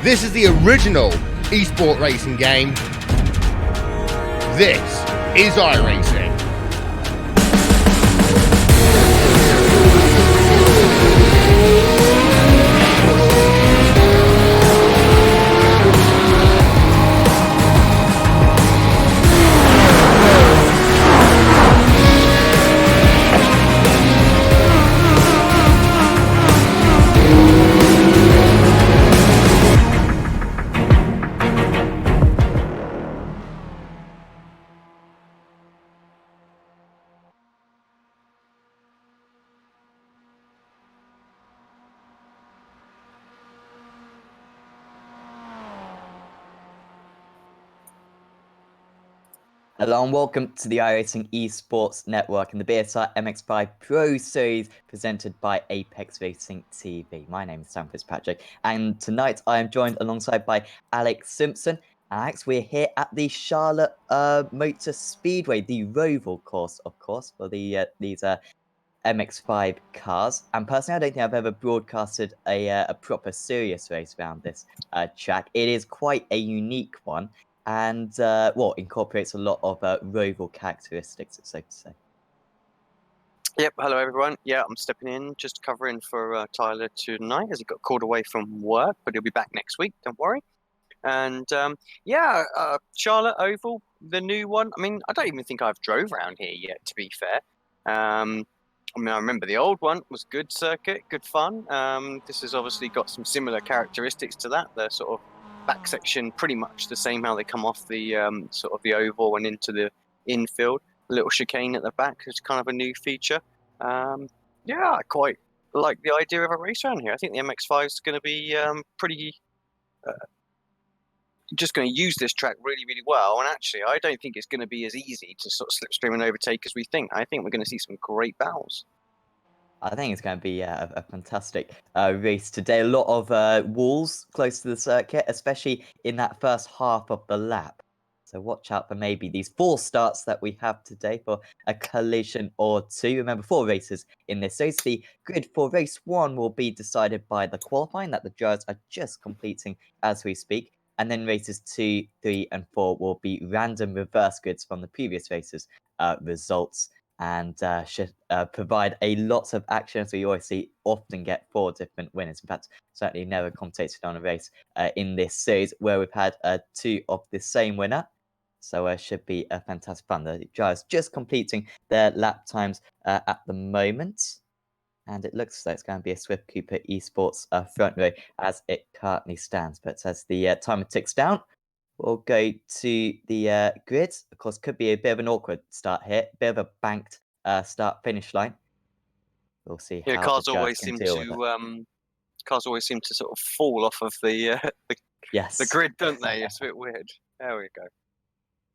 This is the original esport racing game. This is iRacing. Hello and welcome to the iRacing Esports Network and the BSR MX5 Pro Series presented by Apex Racing TV. My name is Sam Fitzpatrick and tonight I am joined alongside by Alex Simpson. Alex, we're here at the Charlotte Motor Speedway, the Roval course, of course, for these MX5 cars. And personally, I don't think I've ever broadcasted a proper serious race around this track. It is quite a unique one. And, incorporates a lot of Roval characteristics, so to say. Yep, hello everyone. Yeah, I'm stepping in, just covering for Tyler tonight as he got called away from work, but he'll be back next week, don't worry. And Charlotte Oval, the new one. I mean, I don't even think I've drove around here yet, to be fair. I remember the old one was good circuit, good fun. This has obviously got some similar characteristics to that. The sort of back section pretty much the same how they come off the sort of the oval and into the infield. A little chicane at the back is kind of a new feature. I quite like the idea of a race around here. I think the MX5 is going to be pretty just going to use this track really, really well. And actually, I don't think it's going to be as easy to sort of slipstream and overtake as we think. I think we're going to see some great battles. I think it's going to be a fantastic race today. A lot of walls close to the circuit, especially in that first half of the lap. So watch out for maybe these 4 starts that we have today for a collision or 2. Remember, 4 races in this race. The grid for race 1 will be decided by the qualifying that the drivers are just completing as we speak. And then races 2, 3, and 4 will be random reverse grids from the previous races' results. And should provide a lot of action. So you always often get 4 different winners. In fact, certainly never commentated on a race in this series where we've had 2 of the same winner. So it should be a fantastic fun. The drivers just completing their lap times at the moment. And it looks like it's going to be a Swift Cooper Esports front row as it currently stands. But as the timer ticks down, we'll go to the grid. Of course, could be a bit of an awkward start here. Bit of a banked start-finish line. We'll see how cars the always can seem deal to with it. cars always seem to sort of fall off of the Yes. grid, don't they? It's a bit weird. There we go.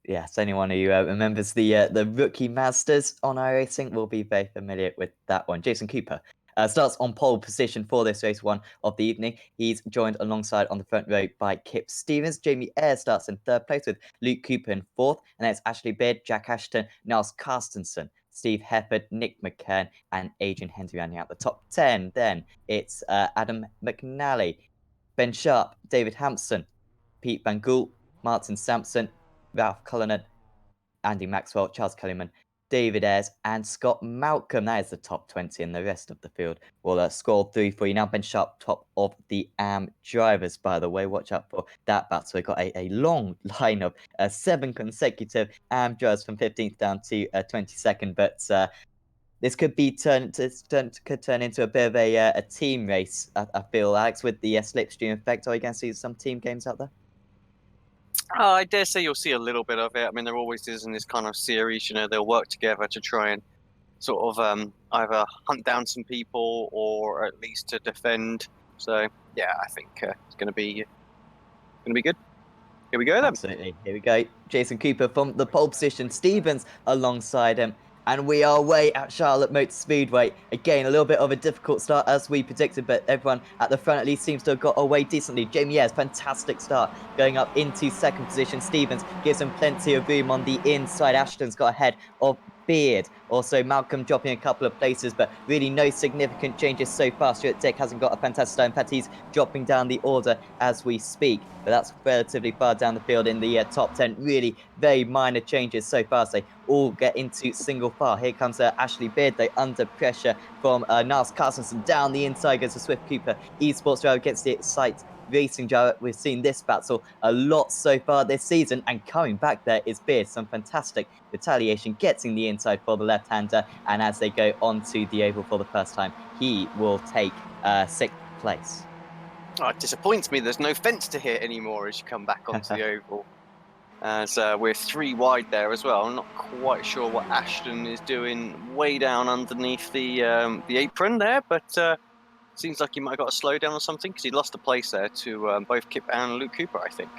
Yes, anyone who remembers the rookie Mazdas on iRacing will be very familiar with that one. Jason Cooper starts on pole position for this race 1 of the evening. He's joined alongside on the front row by Kip Stevens. Jamie Ayres starts in 3rd place with Luke Cooper in 4th. And that's Ashley Beard, Jack Ashton, Niles Carstensen, Steve Hefford, Nick McCann, and Adrian Henry rounding out the top 10. Then it's Adam McNally, Ben Sharp, David Hampson, Pete Van Gool, Martin Sampson, Ralph Cullinan, Andy Maxwell, Charles Kellyman, David Ayres, and Scott Malcolm. That is the top 20, and the rest of the field will scroll through for you now. Ben Sharp, top of the AM drivers, by the way. Watch out for that battle. We've got a long line of 7 consecutive AM drivers from 15th down to 22nd, but this could be turn into a bit of a team race, I feel, Alex, with the slipstream effect. Are you going to see some team games out there? I dare say you'll see a little bit of it. I mean, there always is in this kind of series. You know, they'll work together to try and sort of either hunt down some people or at least to defend. So yeah, I think it's going to be good. Here we go then. Absolutely. Here we go. Jason Cooper from the pole position. Stevens alongside him. And we are away at Charlotte Motor Speedway. Again, a little bit of a difficult start as we predicted, but everyone at the front at least seems to have got away decently. Jamie Ayres, fantastic start, going up into 2nd position. Stevens gives him plenty of room on the inside. Ashton's got ahead of Beard. Also, Malcolm dropping a couple of places, but really no significant changes so far. Stuart Dick hasn't got a fantastic time. In fact, he's dropping down the order as we speak, but that's relatively far down the field in the top 10. Really very minor changes so far. So they all get into single file. Here comes Ashley Beard. They under pressure from Niles Carstensen. Down the inside goes the Swift Cooper. Esports driver gets the Excite Racing driver. We've seen this battle a lot so far this season, and coming back there is Beard. Some fantastic retaliation, getting the inside for the left-hander, and as they go onto the oval for the first time, he will take 6th place. Oh, it disappoints me there's no fence to hit anymore as you come back onto the oval. As we're 3 wide there as well. I'm not quite sure what Ashton is doing way down underneath the apron there, but seems like he might have got a slowdown or something because he lost a place there to both Kip and Luke Cooper, I think.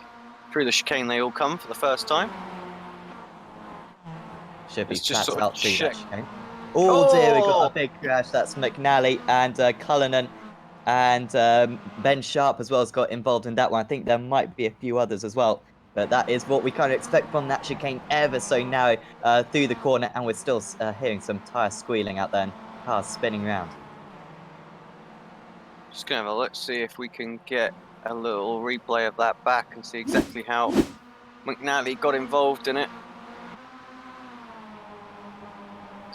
Through the chicane they all come for the first time. Should be Let's just flat sort of out to check. that chicane. Oh dear, we got Oh! a big crash. That's McNally and Cullinan and Ben Sharp as well has got involved in that one. I think there might be a few others as well. But that is what we kind of expect from that chicane, ever so narrow through the corner, and we're still hearing some tyre squealing out there and cars spinning around. Just gonna have a look, see if we can get a little replay of that back and see exactly how McNally got involved in it.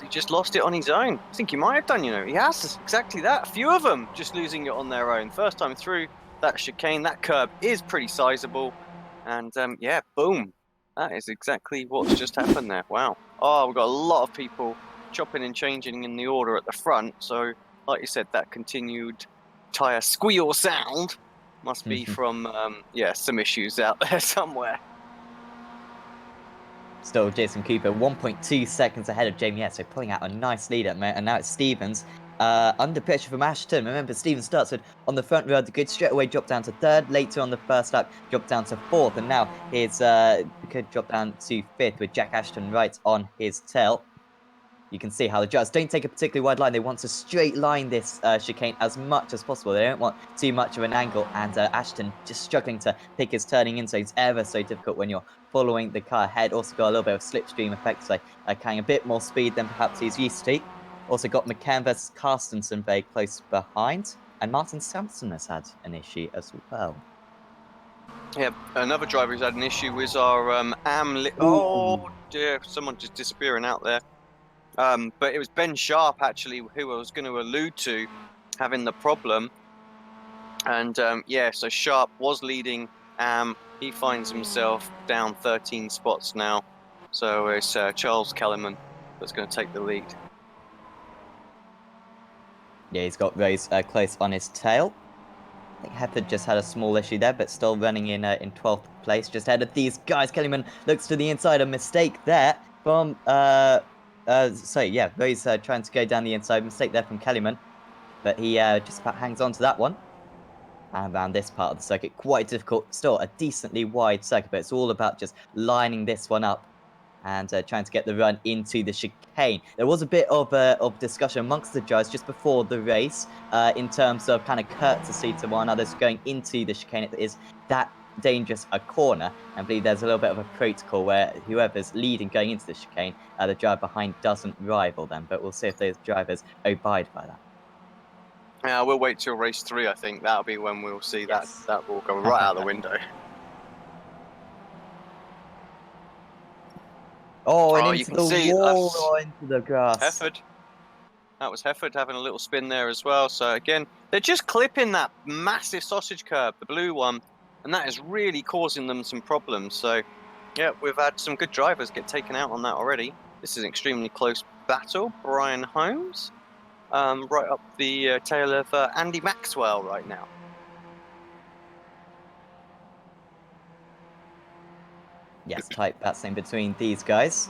He just lost it on his own. I think he might have done, He has exactly that. A few of them just losing it on their own. First time through that chicane, that curb is pretty sizable. And yeah, boom. That is exactly what's just happened there. Wow. Oh, we've got a lot of people chopping and changing in the order at the front. So, like you said, that continued tyre squeal sound must be from, yeah, some issues out there somewhere. Still, Jason Cooper 1.2 seconds ahead of Jamie S, so pulling out a nice lead at the moment. And now it's Stevens under pressure from Ashton. Remember, Stevens starts with on the front row of the grid, straight away dropped down to 3rd. Later on the first lap, dropped down to 4th. And now he's could drop down to 5th with Jack Ashton right on his tail. You can see how the drivers don't take a particularly wide line. They want to straight line this chicane as much as possible. They don't want too much of an angle. And Ashton just struggling to pick his turning in. So it's ever so difficult when you're following the car ahead. Also got a little bit of slipstream effect. So carrying a bit more speed than perhaps he's used to. Also got McCann versus Carstensen very close behind. And Martin Sampson has had an issue as well. Yeah, another driver who's had an issue is our oh dear, someone just disappearing out there. But it was Ben Sharp, actually, who I was going to allude to having the problem. And yeah, so Sharp was leading. He finds himself down 13 spots now. So it's Charles Kellerman that's going to take the lead. Yeah, he's got Rose close on his tail. I think Hefford just had a small issue there, but still running in 12th place, just ahead of these guys. Kellyman looks to the inside, a mistake there from so yeah, Rose trying to go down the inside, mistake there from Kellyman, but he just about hangs on to that one. And around this part of the circuit, quite difficult, still a decently wide circuit, but it's all about just lining this one up and trying to get the run into the chicane. There was a bit of discussion amongst the drivers just before the race in terms of kind of courtesy to one another going into the chicane. It is that dangerous a corner, and I believe there's a little bit of a protocol where whoever's leading going into the chicane, the driver behind doesn't rival them, but we'll see if those drivers abide by that. Yeah, we'll wait till race 3, I think. That'll be when we'll see Yes. that will go right out the window. Oh, and you into can the see wall that's or into the grass. Hefford. That was Hefford having a little spin there as well. So again, they're just clipping that massive sausage curb, the blue one, and that is really causing them some problems. So yeah, we've had some good drivers get taken out on that already. This is an extremely close battle. Brian Holmes, right up the tail of Andy Maxwell right now. Yes, tight battling between these guys.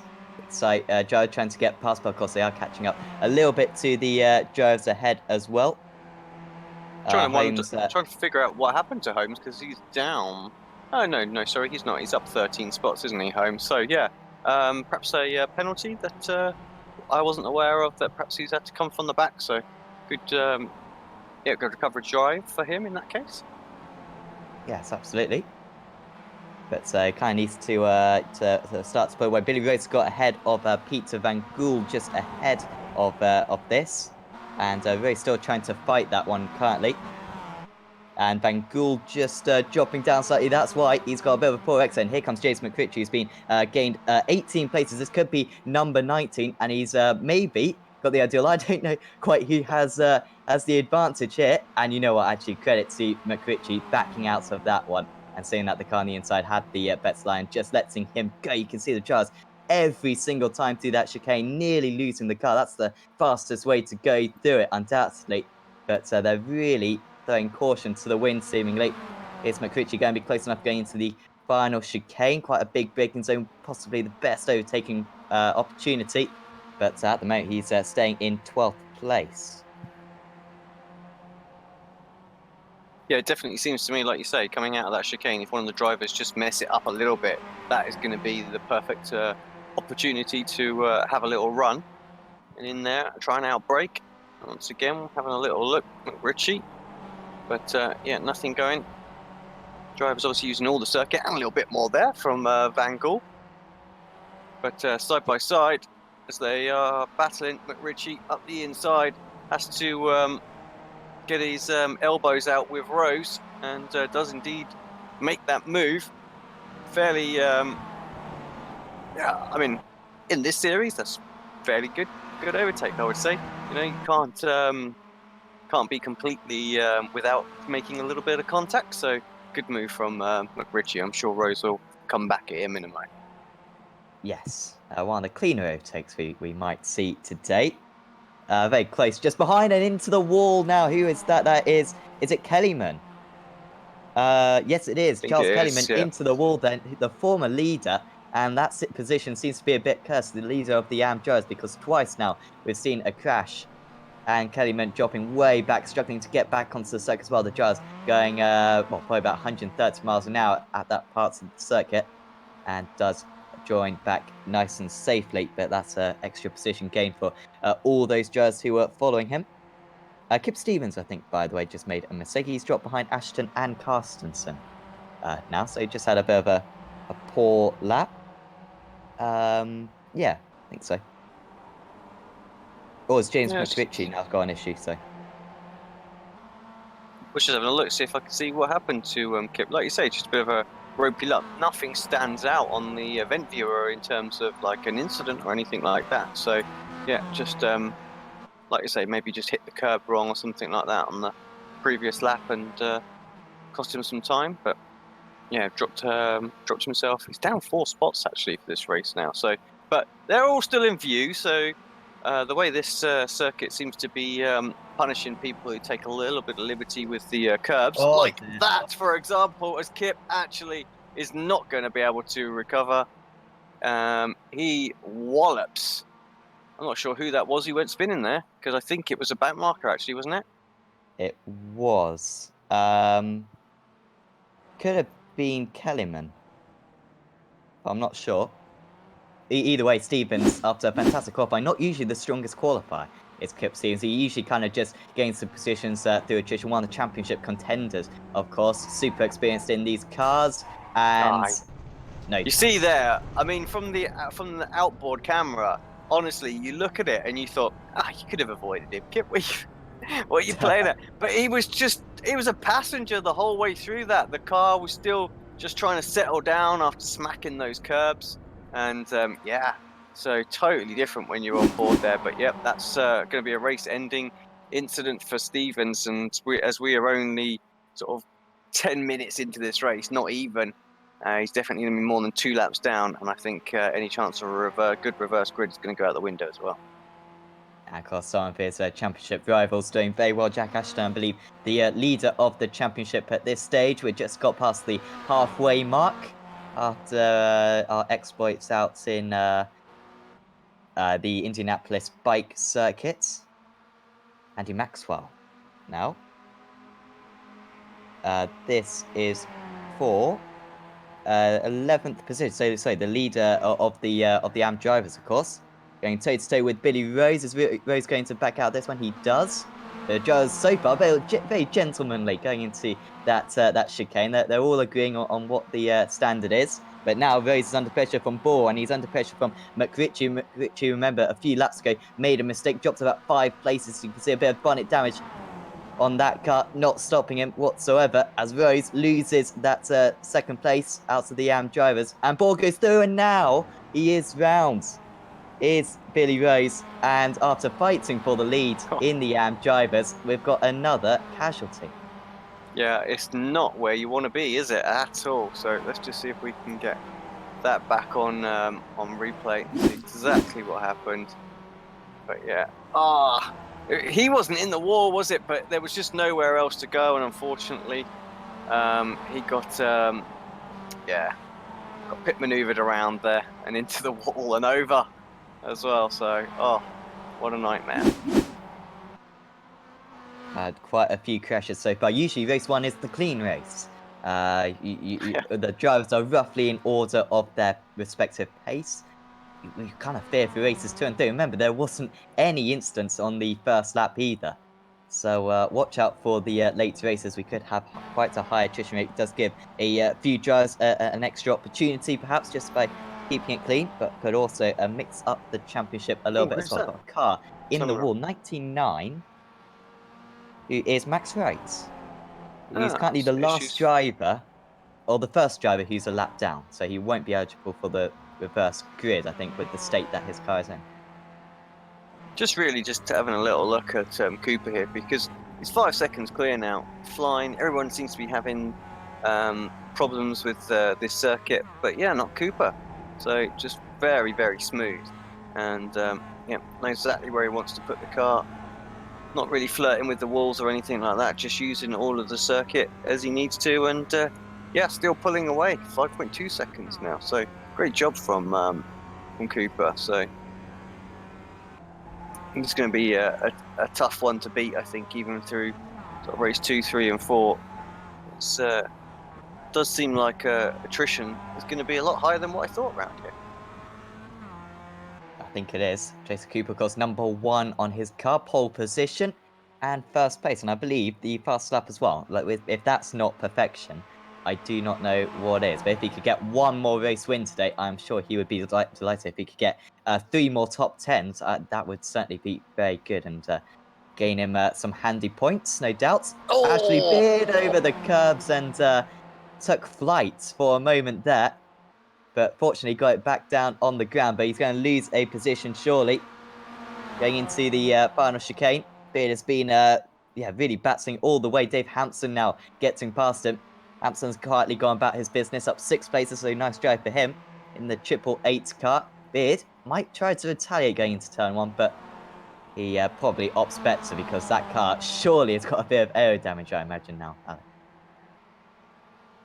So Joe trying to get past, but of course they are catching up a little bit to the drivers ahead as well. Trying to figure out what happened to Holmes because he's down. Oh no, sorry, he's not. He's up 13 spots, isn't he, Holmes? So yeah, perhaps a penalty that I wasn't aware of. That perhaps he's had to come from the back. So good, good recovery drive for him in that case. Yes, absolutely. But kind of needs to start to pull away. Billy Rose got ahead of Peter Van Gool just ahead of this. And Rose still trying to fight that one currently. And Van Gool just dropping down slightly. That's why he's got a bit of a poor exit. And here comes Jason McRitchie, who's been gained 18 places. This could be number 19. And he's maybe got the ideal. I don't know quite who has the advantage here. And you know what? Actually, credit to McRitchie backing out of that one and saying that the car on the inside had the bets line, just letting him go. You can see the jars every single time through that chicane, nearly losing the car. That's the fastest way to go through it, undoubtedly. But they're really throwing caution to the wind, seemingly. Is McRitchie going to be close enough going into the final chicane? Quite a big braking zone, possibly the best overtaking opportunity. But at the moment, he's staying in 12th place. Yeah, it definitely seems to me, like you say, coming out of that chicane, if one of the drivers just mess it up a little bit, that is going to be the perfect opportunity to have a little run. And in there, try and outbrake. Once again, having a little look at Richie. But yeah, nothing going. Driver's obviously using all the circuit and a little bit more there from Van Gool. But side by side, as they are battling, McRitchie up the inside has to get his elbows out with Rose and does indeed make that move. Fairly, yeah, I mean, in this series, that's fairly good overtake, I would say. You know, you can't be completely without making a little bit of contact. So good move from McRitchie. I'm sure Rose will come back at him in a moment. Yes, one of the cleaner overtakes we might see today. Very close, just behind and into the wall now. Who is that? That is it Kellyman? Yes, it is. I think Charles it Kellyman is, yeah. into the wall then, the former leader. And that position seems to be a bit cursed, the leader of the AM Jars, because twice now we've seen a crash. And Kellyman dropping way back, struggling to get back onto the circuit as well. The Jars going, well, probably about 130 miles an hour at that part of the circuit. And does join back nice and safely, but that's an extra position gain for all those Jars who were following him. Kip Stevens, I think, by the way, just made a mistake. He's dropped behind Ashton and Carstensen now, so he just had a bit of a poor lap. Yeah, I think so. Or has James McRitchie now got an issue, so... We're just having a look, see if I can see what happened to Kip. Like you say, just a bit of a ropey lump. Nothing stands out on the event viewer in terms of like an incident or anything like that. So, yeah, just like you say, maybe just hit the curb wrong or something like that on the previous lap and cost him some time. But yeah, dropped himself. He's down 4 spots actually for this race now. So, but they're all still in view. So the way this circuit seems to be punishing people who take a little bit of liberty with the curbs, like that, for example, as Kip actually is not going to be able to recover. He wallops. I'm not sure who that was who went spinning there, because I think it was a back marker actually, wasn't it? It was. Could have been Kellyman. I'm not sure. Either way, Stevens, after a fantastic qualifying, not usually the strongest qualifier, is Kip Stevens. He usually kind of just gains the positions through attrition. One of the championship contenders, of course. Super experienced in these cars. And... no. You see there, I mean, from the outboard camera, honestly, you look at it and you thought, you could have avoided him. Kip, what are you playing at? But he was a passenger the whole way through that. The car was still just trying to settle down after smacking those curbs. And yeah, so totally different when you're on board there. But yep, that's going to be a race-ending incident for Stevens. And as we are only sort of 10 minutes into this race, not even, he's definitely going to be more than 2 laps down. And I think any chance of a good reverse grid is going to go out the window as well. And of course, some of his championship rivals doing very well. Jack Ashton, I believe, the leader of the championship at this stage. We just got past the halfway mark after our exploits out in the Indianapolis bike circuit. Andy Maxwell now. This is for 11th position. So sorry, the leader of the AM drivers, of course. Going toe-to-toe with Billy Rose. Is Rose going to back out this one? He does. drivers so far very gentlemanly going into that chicane. They're all agreeing on what the standard is. But now Rose is under pressure from Ball, and he's under pressure from McRitchie. McRitchie, remember, a few laps ago, made a mistake, dropped about 5 places. You can see a bit of bonnet damage on that car, not stopping him whatsoever, as Rose loses that second place out of the AM drivers. And Ball goes through, and now he is round. Is Billy Rose, and after fighting for the lead in the AM drivers, we've got another casualty. Yeah, it's not where you want to be, is it, at all? So let's just see if we can get that back on replay. See exactly what happened. But yeah, he wasn't in the wall, was it? But there was just nowhere else to go, and unfortunately, he got pit maneuvered around there and into the wall and over as well. So, what a nightmare. Had quite a few crashes so far. Usually race 1 is the clean race. The drivers are roughly in order of their respective pace. You kind of fear for races 2 and 3. Remember, there wasn't any instance on the first lap either. So watch out for the late races. We could have quite a high attrition rate. It does give a few drivers an extra opportunity, perhaps just by keeping it clean, but could also mix up the championship a little bit as well. Who's Got a car in the Somewhere. wall, 99. Who is Max Wright. He's currently the last driver, or the first driver who's a lap down, so he won't be eligible for the reverse grid, I think, with the state that his car is in. Just having a little look at Cooper here, because he's 5 seconds clear now, flying. Everyone seems to be having problems with this circuit, but yeah, not Cooper. So just very, very smooth, and knows exactly where he wants to put the car. Not really flirting with the walls or anything like that, just using all of the circuit as he needs to, and still pulling away. 5.2 seconds now, so great job from Cooper. So it's going to be a tough one to beat, I think, even through sort of race 2, 3, and 4. It does seem like attrition is going to be a lot higher than what I thought around here. I think it is. Jason Cooper goes number 1 on his car, pole position and first place, and I believe the fast lap as well. Like, if that's not perfection, I do not know what is. But if he could get 1 more race win today, I'm sure he would be delighted. If he could get 3 more top 10s, that would certainly be very good and gain him some handy points, no doubt. Actually veered over the curbs and took flight for a moment there. But fortunately got it back down on the ground, but he's going to lose a position surely. Going into the final chicane. Beard has been really battling all the way. Dave Hampson now getting past him. Hampson's quietly gone about his business, up 6 places, so nice drive for him in the 888 car. Beard might try to retaliate going into turn 1, but he probably opts better because that car surely has got a bit of aero damage, I imagine now, Alex.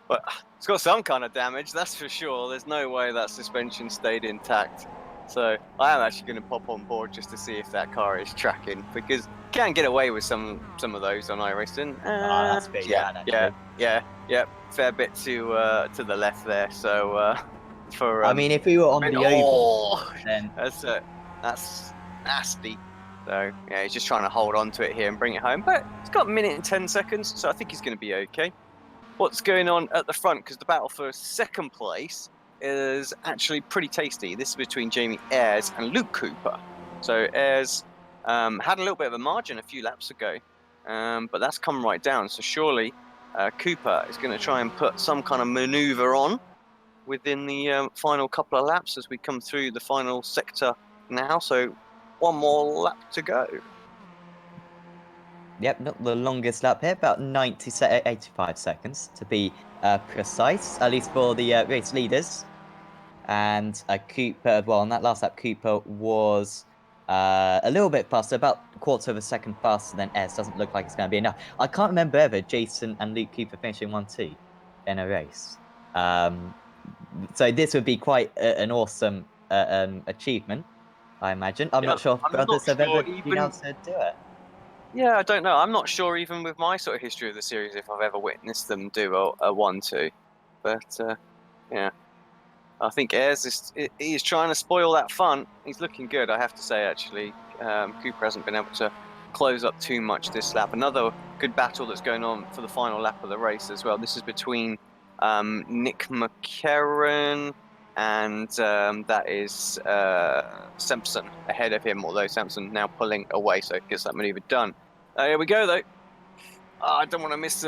But it's got some kind of damage, that's for sure. There's no way that suspension stayed intact. So I am actually going to pop on board just to see if that car is tracking, because you can get away with some of those on iRacing. That's big, yeah, fair bit to the left there. So I mean, if we were on the oval, then that's nasty. So yeah, he's just trying to hold on to it here and bring it home. But it's got 1 minute and 10 seconds, so I think he's going to be okay. What's going on at the front, because the battle for second place is actually pretty tasty. This is between Jamie Ayres and Luke Cooper. So Ayres had a little bit of a margin a few laps ago, but that's come right down. So surely Cooper is going to try and put some kind of maneuver on within the final couple of laps as we come through the final sector now. So 1 more lap to go. Yep, not the longest lap here, about 85 seconds to be precise, at least for the race leaders. And Cooper, well, on that last lap, Cooper was a little bit faster, about a quarter of a second faster than S. Doesn't look like it's going to be enough. I can't remember ever Jason and Luke Cooper finishing 1-2 in a race. So this would be quite an awesome achievement, I imagine. I'm not sure if brothers have ever been able to do it. Yeah, I don't know. I'm not sure even with my sort of history of the series if I've ever witnessed them do a 1-2. But yeah, I think Ayres is trying to spoil that fun. He's looking good, I have to say, actually. Cooper hasn't been able to close up too much this lap. Another good battle that's going on for the final lap of the race as well. This is between Nick McCarron and that is Sampson ahead of him, although Sampson now pulling away, so it gets that maneuver done. Here we go, though. I don't want to miss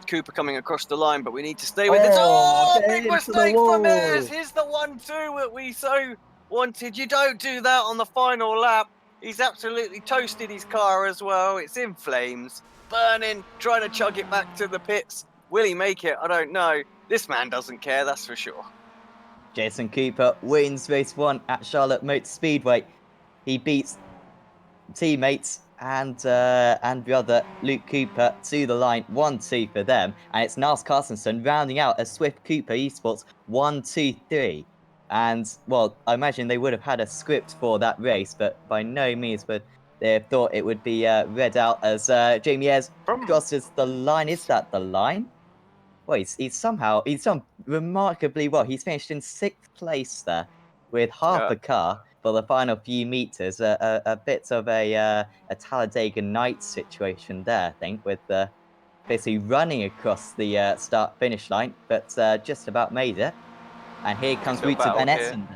Cooper coming across the line, but we need to stay with it. Oh, big mistake from Ez. Here's the 1-2 that we so wanted. You don't do that on the final lap. He's absolutely toasted his car as well. It's in flames, burning, trying to chug it back to the pits. Will he make it? I don't know. This man doesn't care, that's for sure. Jason Cooper wins race 1 at Charlotte Motor Speedway. He beats teammates and brother Luke Cooper to the line, 1-2 for them, and it's Niles Carstensen rounding out a Swift Cooper Esports 1-2-3. And well, I imagine they would have had a script for that race, but by no means would they have thought it would be read out as Jamie Ayres crosses the line. Is that the line? Well, he's done remarkably well. He's finished in 6th place there with half a car for the final few meters. A bit of a Talladega Nights situation there, I think, with basically running across the start-finish line, but just about made it. And here comes route to Ben Essen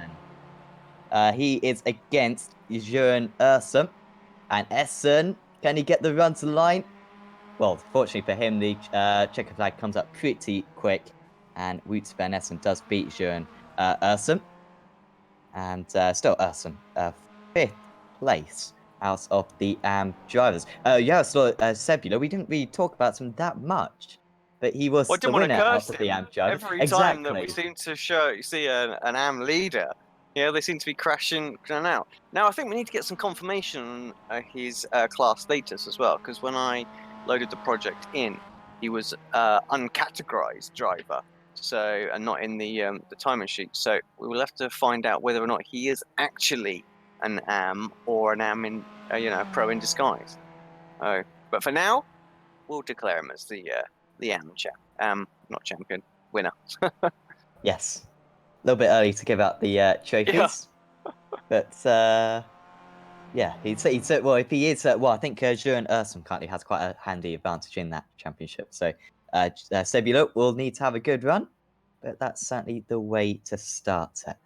then. He is against Jeroen Ursum. And Essen, can he get the run to the line? Well, fortunately for him, the checker flag comes up pretty quick, and Wout van Essen does beat Jeroen Ursum. And still Ursum, 5th place out of the drivers. Sebula, we didn't really talk about him that much, but he was the winner out of the drivers. Every time that we seem to see an AM leader, they seem to be crashing out. Now, I think we need to get some confirmation on his class status as well, because when I loaded the project in, he was uncategorized driver, so and not in the timing sheet. So we will have to find out whether or not he is actually an AM or an AM in a pro in disguise. But for now, we'll declare him as the AM not champion, winner. Yes, a little bit early to give out the trophies, but. Yeah, he'd say, well, if he is, I think Jeroen Ursum currently has quite a handy advantage in that championship. So, Sebula will need to have a good run, but that's certainly the way to start it.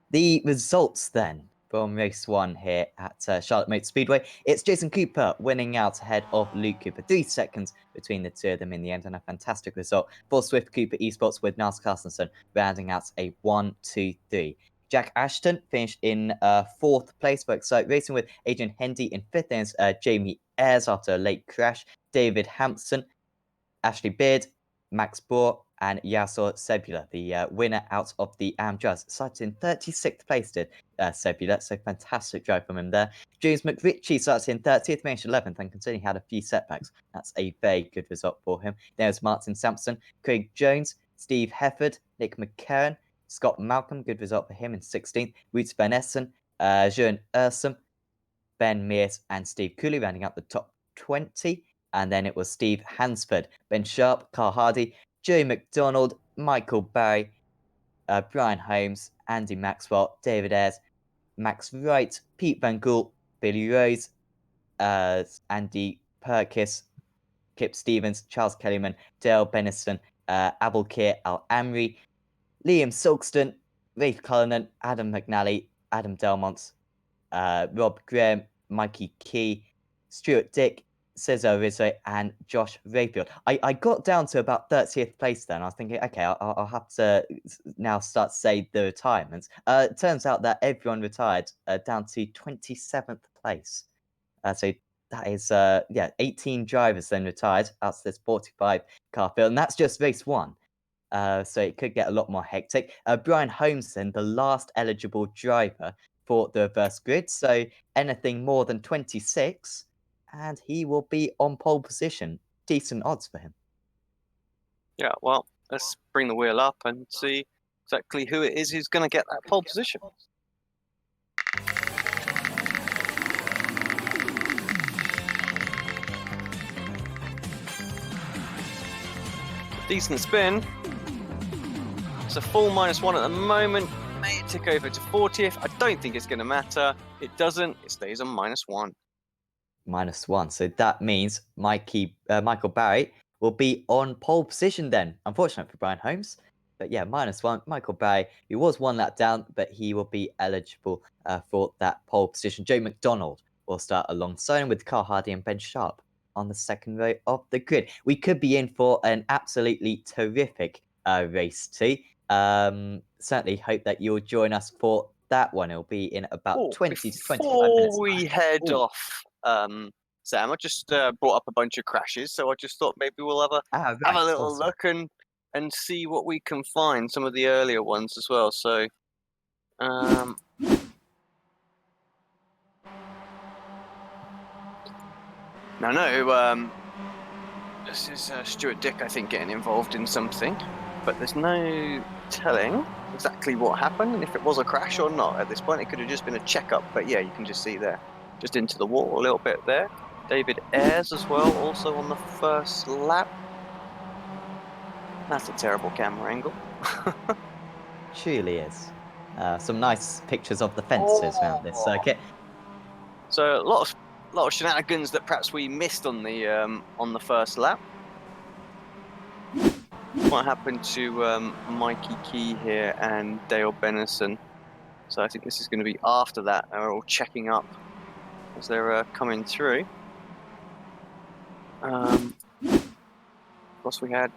The results then from race 1 here at Charlotte Motor Speedway. It's Jason Cooper winning out ahead of Luke Cooper. 3 seconds between the two of them in the end, and a fantastic result for Swift Cooper Esports with Niles Carstensen rounding out a 1-2-3. Jack Ashton finished in 4th place for Excite Racing with Adrian Hendy in 5th. Then Jamie Ayres after a late crash. David Hampson, Ashley Beard, Max Bohr, and Yasser Sebula, the winner out of the drivers. Started in 36th place, did Sebula, so fantastic drive from him there. James McRitchie started in 30th, finished 11th, and considering he had a few setbacks, that's a very good result for him. There's Martin Sampson, Craig Jones, Steve Hefford, Nick McCarron, Scott Malcolm, good result for him in 16th. Wout van Essen, Jeroen Ursum, Ben Mears, and Steve Cooley rounding out the top 20. And then it was Steve Hansford, Ben Sharp, Carl Hardy, Joey McDonald, Michael Barry, Brian Holmes, Andy Maxwell, David Ayres, Max Wright, Pete Van Gool, Billy Rose, Andy Perkis, Kip Stevens, Charles Kellyman, Dale Benniston, Abelkir Al-Amri, Liam Silkston, Rafe Cullinan, Adam McNally, Adam Delmont, Rob Graham, Mikey Key, Stuart Dick, Cesar Rizzo, and Josh Rayfield. I got down to about 30th place then. I was thinking, okay, I'll have to now start to say the retirements. It turns out that everyone retired down to 27th place. So that is, 18 drivers then retired out of this 45 car field. And that's just race 1. So it could get a lot more hectic. Brian Holmeson, the last eligible driver for the reverse grid. So anything more than 26, and he will be on pole position. Decent odds for him. Yeah, well, let's bring the wheel up and see exactly who it is who's going to get that pole position. Decent spin. It's a full -1 at the moment. May it tick over to 40th? I don't think it's going to matter. It doesn't. It stays on -1. -1. So that means Michael Barry will be on pole position then. Unfortunate for Brian Holmes. But yeah, -1. Michael Barry, who was 1 lap down, but he will be eligible for that pole position. Joe McDonald will start alongside him with Carl Hardy and Ben Sharp on the second row of the grid. We could be in for an absolutely terrific race too. Certainly hope that you'll join us for that one. It'll be in about 20 to 25 minutes. Before we head off, Sam, I just brought up a bunch of crashes, so I just thought maybe we'll have a little Awesome. look and see what we can find, some of the earlier ones as well. So, no, this is Stuart Dick, I think, getting involved in something, but there's no telling exactly what happened and if it was a crash or not. At this point, it could have just been a checkup, but yeah, you can just see there, just into the wall a little bit there. David Ayres as well, also on the first lap. That's a terrible camera angle. Truly is. Some nice pictures of the fences around this circuit. So a lot of shenanigans that perhaps we missed on the first lap. What happened to Mikey Key here and Dale Benison? So I think this is going to be after that. They're all checking up as they're coming through. Of course, we had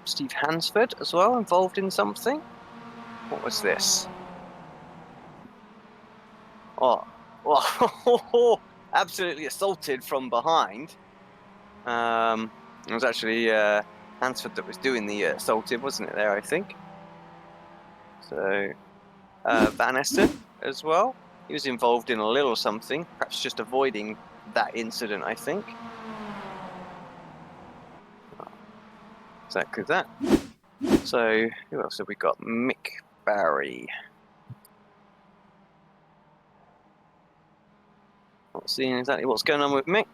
Steve Hansford as well involved in something. What was this? Oh, absolutely assaulted from behind. It was actually Hansford that was doing the assaulted, wasn't it there, I think? So, Van Esten as well. He was involved in a little something, perhaps just avoiding that incident, I think. Exactly that. So, who else have we got? Mick Barry. Not seeing exactly what's going on with Mick.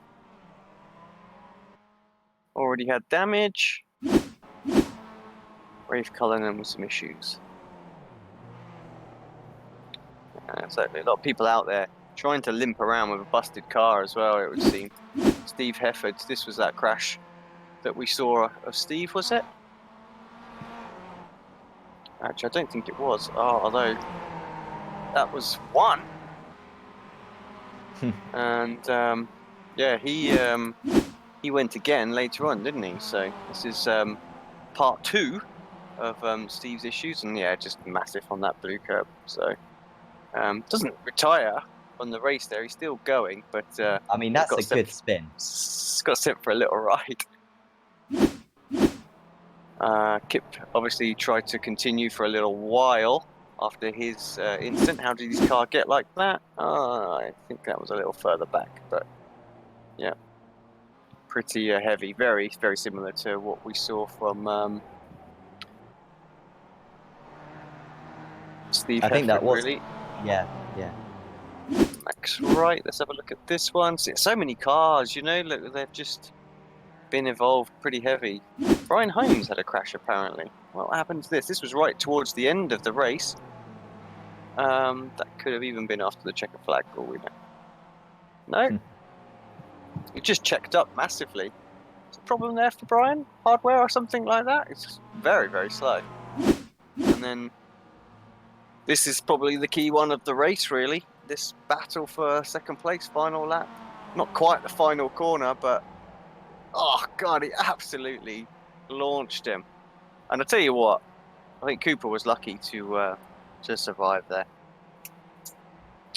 Already had damage. Rafe Cullinan with some issues. Certainly a lot of people out there trying to limp around with a busted car as well, it would seem. Steve Hefford, this was that crash that we saw of Steve, was it? Actually, I don't think it was. Oh, although that was one. And yeah, he went again later on, didn't he? So this is part 2 of Steve's issues, and yeah, just massive on that blue curb. So doesn't retire on the race there. He's still going, but I mean, that's a good spin. Got sent for a little ride. Kip obviously tried to continue for a little while after his incident. How did his car get like that? I think that was a little further back, but yeah, pretty heavy. Very, very similar to what we saw from Steve. I think Hefford, that was really. Yeah. Max Wright. Let's have a look at this one. So many cars, you know. Look, they've just been involved pretty heavy. Brian Holmes had a crash apparently. What happened to this? This was right towards the end of the race. That could have even been after the checker flag, for all we know. No, it just checked up massively. Is a problem there for Brian? Hardware or something like that? It's just very, very slow. And then this is probably the key one of the race, really. This battle for second place, final lap. Not quite the final corner, but oh god, he absolutely launched him. And I tell you what, I think Cooper was lucky to survive there.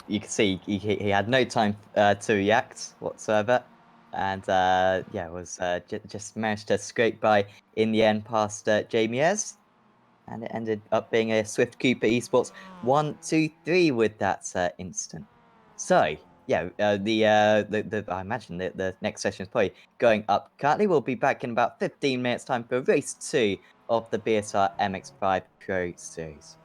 You can see he had no time to react whatsoever, and yeah, was just managed to scrape by in the end past Jamie Ayres, and it ended up being a Swift Cooper Esports 1-2-3 with that instant. So yeah, I imagine the next session is probably going up currently. We'll be back in about 15 minutes time for race 2 of the BSR MX5 Pro Series.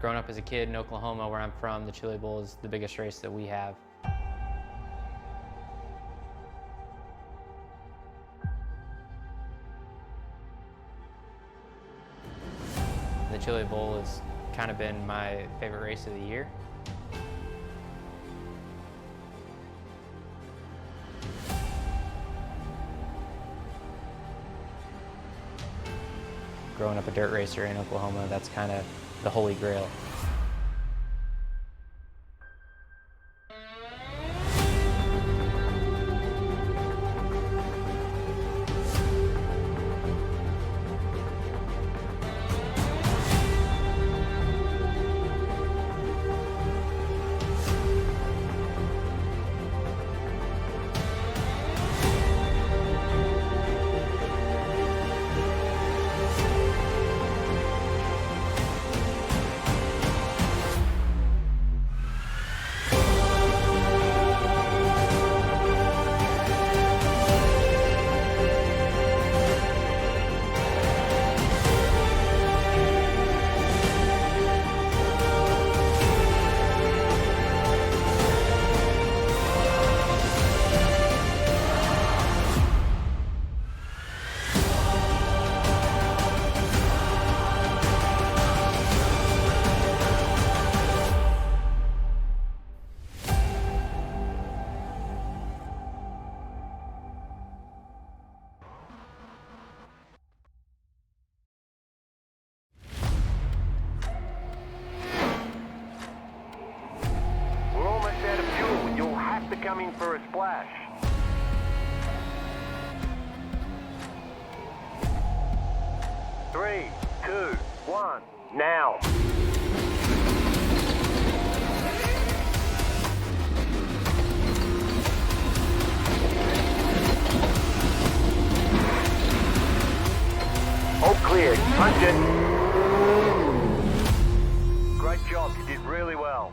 Growing up as a kid in Oklahoma, where I'm from, the Chili Bowl is the biggest race that we have. The Chili Bowl has kind of been my favorite race of the year. Growing up a dirt racer in Oklahoma, that's kind of the holy grail. Coming for a splash. Three, two, one, now. All clear. Punch it. Great job. You did really well.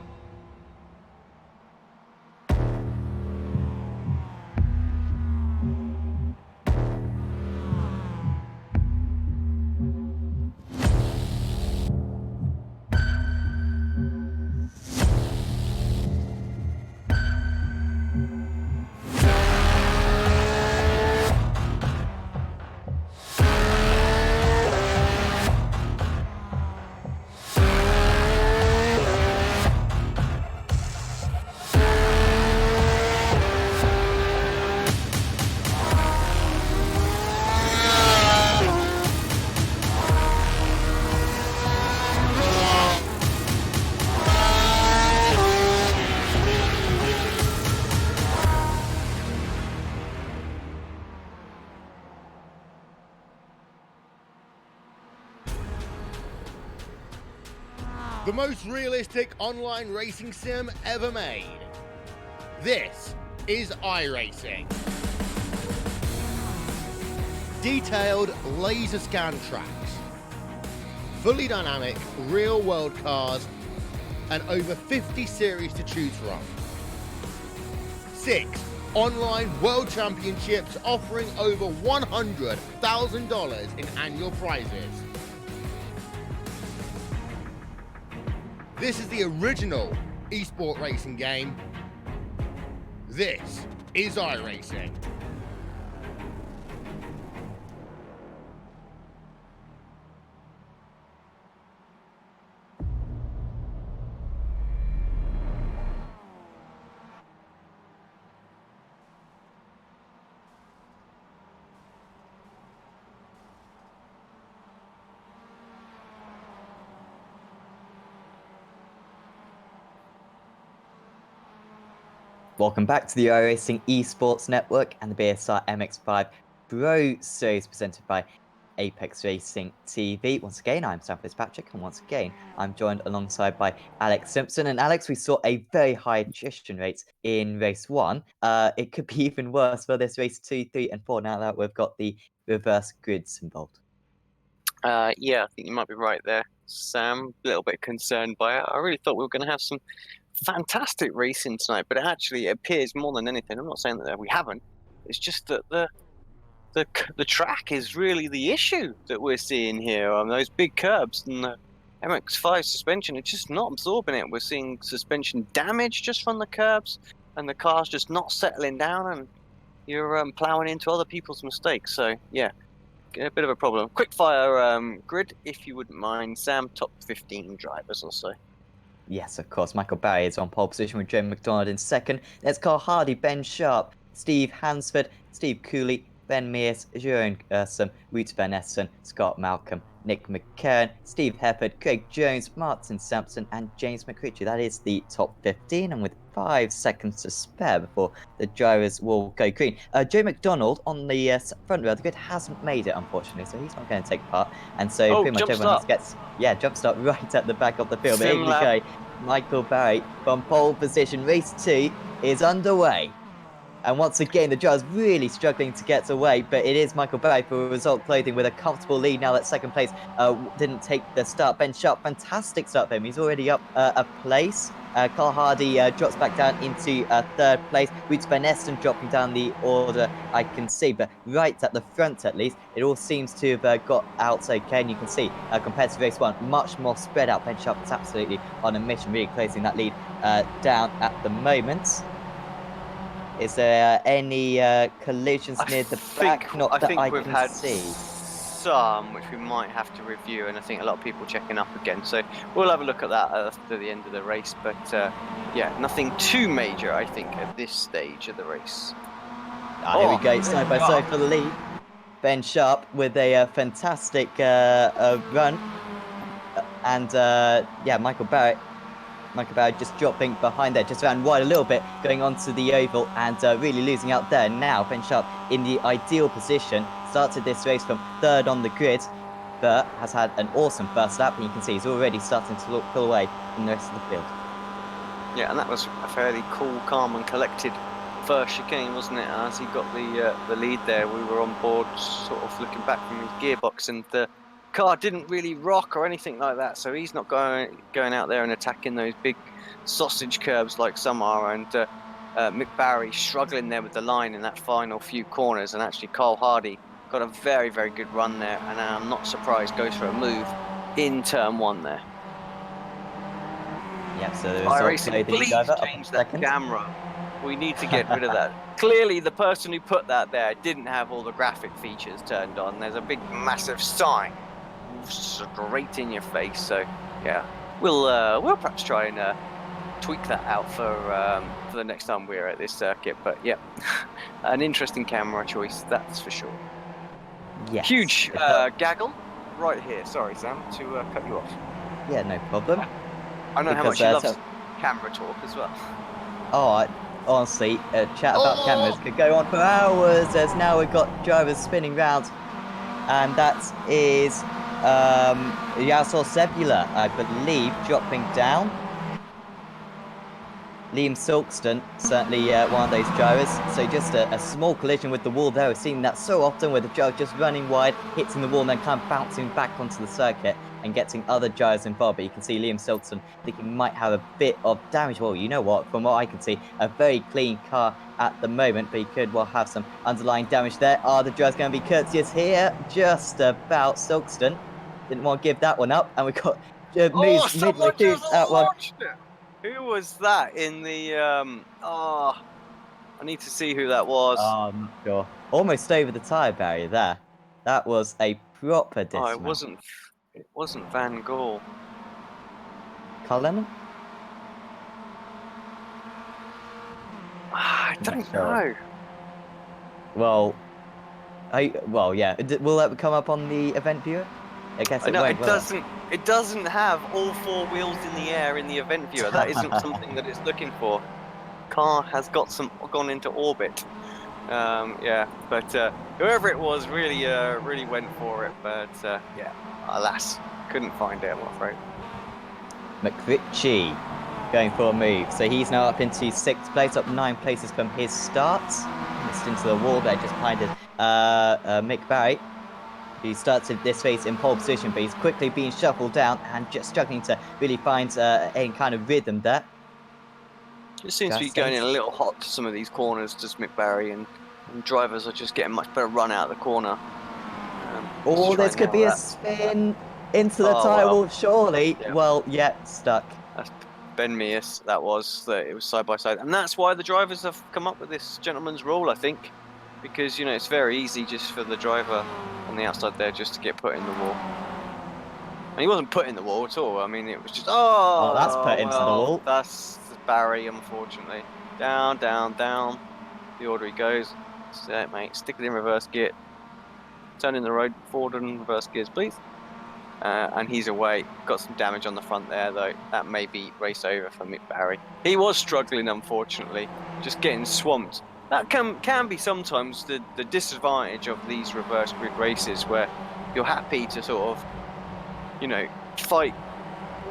The most realistic online racing sim ever made. This is iRacing. Detailed laser scan tracks, fully dynamic real world cars, and over 50 series to choose from. 6 online world championships offering over $100,000 in annual prizes. This is the original esport racing game. This is iRacing. Welcome back to the iRacing Esports Network and the BSR MX5 Pro Series presented by Apex Racing TV. Once again, I'm Sam Fitzpatrick, and once again, I'm joined alongside by Alex Simpson. And Alex, we saw a very high attrition rate in race 1. It could be even worse for this race 2, 3, and 4 now that we've got the reverse grids involved. Yeah, I think you might be right there, Sam. A little bit concerned by it. I really thought we were going to have some fantastic racing tonight, but it actually appears more than anything. I'm not saying that we haven't. It's just that the track is really the issue that we're seeing here on those big curbs and MX5 suspension, it's just not absorbing it. We're seeing suspension damage just from the curbs, and the car's just not settling down, and you're plowing into other people's mistakes. So yeah, a bit of a problem. Quick fire grid, if you wouldn't mind, Sam. Top 15 drivers or so. Yes, of course. Michael Barry is on pole position with Joe McDonald in second. That's Carl Hardy, Ben Sharp, Steve Hansford, Steve Cooley, Ben Mears, Jeroen Ursum, Wout van Essen, Scott Malcolm, Nick McKern, Steve Heppard, Craig Jones, Martin Sampson, and James McRitchie. That is the top 15, and with 5 seconds to spare before the drivers will go green. Joe McDonald on the front row of the grid hasn't made it, unfortunately, so he's not going to take part. And so Oh, pretty much jump everyone else start. gets, jump start right at the back of the field. But here we Sim go. Michael Barry from pole position. Race 2 is underway. And once again, the driver's really struggling to get away, but it is Michael Barry for Result Clothing with a comfortable lead now that second place didn't take the start. Ben Sharp, fantastic start for him. He's already up a place. Carl Hardy drops back down into third place. Wout van Essen dropping down the order, I can see, but right at the front at least, it all seems to have got out okay. And you can see, compared to race 1, much more spread out. Ben Sharp is absolutely on a mission, really closing that lead down at the moment. Is there any collisions near the back? Not that I we've can had see. some which we might have to review, and I think a lot of people checking up again. So we'll have a look at that after the end of the race. But yeah, nothing too major, I think, at this stage of the race. Here we go, side by side for the lead. Ben Sharp with a fantastic run. And yeah, Michael Barrett just dropping behind there, just around wide a little bit, going onto the oval and really losing out there. Now, Ben Sharp in the ideal position, started this race from third on the grid, but has had an awesome first lap, and you can see he's already starting to pull away from the rest of the field. Yeah, and that was a fairly cool, calm and collected first chicane, wasn't it? As he got the lead there, we were on board sort of looking back from his gearbox, and the car didn't really rock or anything like that, so he's not going out there and attacking those big sausage curbs like some are. And Mick Barry struggling there with the line in that final few corners, and actually Carl Hardy got a very, very good run there, and I'm not surprised goes for a move in turn 1 there. Yep, so the iRacing, please change that camera. We need to get rid of that. Clearly, the person who put that there didn't have all the graphic features turned on. There's a big, massive sign straight in your face. So, yeah, we'll perhaps try and tweak that out for the next time we're at this circuit. But yeah, an interesting camera choice, that's for sure. Yes. Huge gaggle right here. Sorry, Sam, to cut you off. Yeah, no problem. I know how much you love camera talk as well. Oh, honestly, chat about cameras could go on for hours, as now we've got drivers spinning round, and that is Yasser Sebula, I believe, dropping down. Liam Silkston, certainly one of those drivers. So just a small collision with the wall there. We've seen that so often where the driver just running wide, hitting the wall, and then kind of bouncing back onto the circuit and getting other drivers involved. But you can see Liam Silkston, I think he might have a bit of damage. Well, you know what? From what I can see, a very clean car at the moment, but he could well have some underlying damage there. Are the drivers going to be courteous here? Just about. Silkston didn't want to give that one up, and we've got moves midway through that one. Who was that in the I need to see who that was. Oh, I'm not sure. Almost over the tyre barrier there. That was a proper dismount. It wasn't Van Gaal. Cullen? I don't know. Well, yeah. Will that come up on the event viewer? I guess it won't. It doesn't have all 4 wheels in the air in the event viewer. That isn't something that it's looking for. Car has gone into orbit. Yeah, but whoever it was really went for it. But yeah, alas, couldn't find it, I'm afraid. McRitchie going for a move. So he's now up into 6th place, up 9 places from his start. Missed into the wall there just behind Mick Barry, who started this race in pole position, but he's quickly being shuffled down and just struggling to really find any kind of rhythm there. Just seems to be going in a little hot to some of these corners, just Mick Barry, and drivers are just getting much better run out of the corner. This could be a spin. Into the Oh, tyre well. wall, surely. Yeah. Well, yeah, stuck. That's Ben Mears, that it was side by side. And that's why the drivers have come up with this gentleman's rule, I think. Because, it's very easy just for the driver on the outside there just to get put in the wall. And he wasn't put in the wall at all. I mean, it was just, Oh, that's put into the well, wall. that's Barry, unfortunately. Down, down, down. The order he goes. That's it, mate. Stick it in reverse gear. Turn in the road, forward and reverse gears, please. And he's away. Got some damage on the front there, though. That may be race over for Mick Barry. He was struggling, unfortunately, just getting swamped. That can be sometimes the disadvantage of these reverse grid races, where you're happy to sort of, fight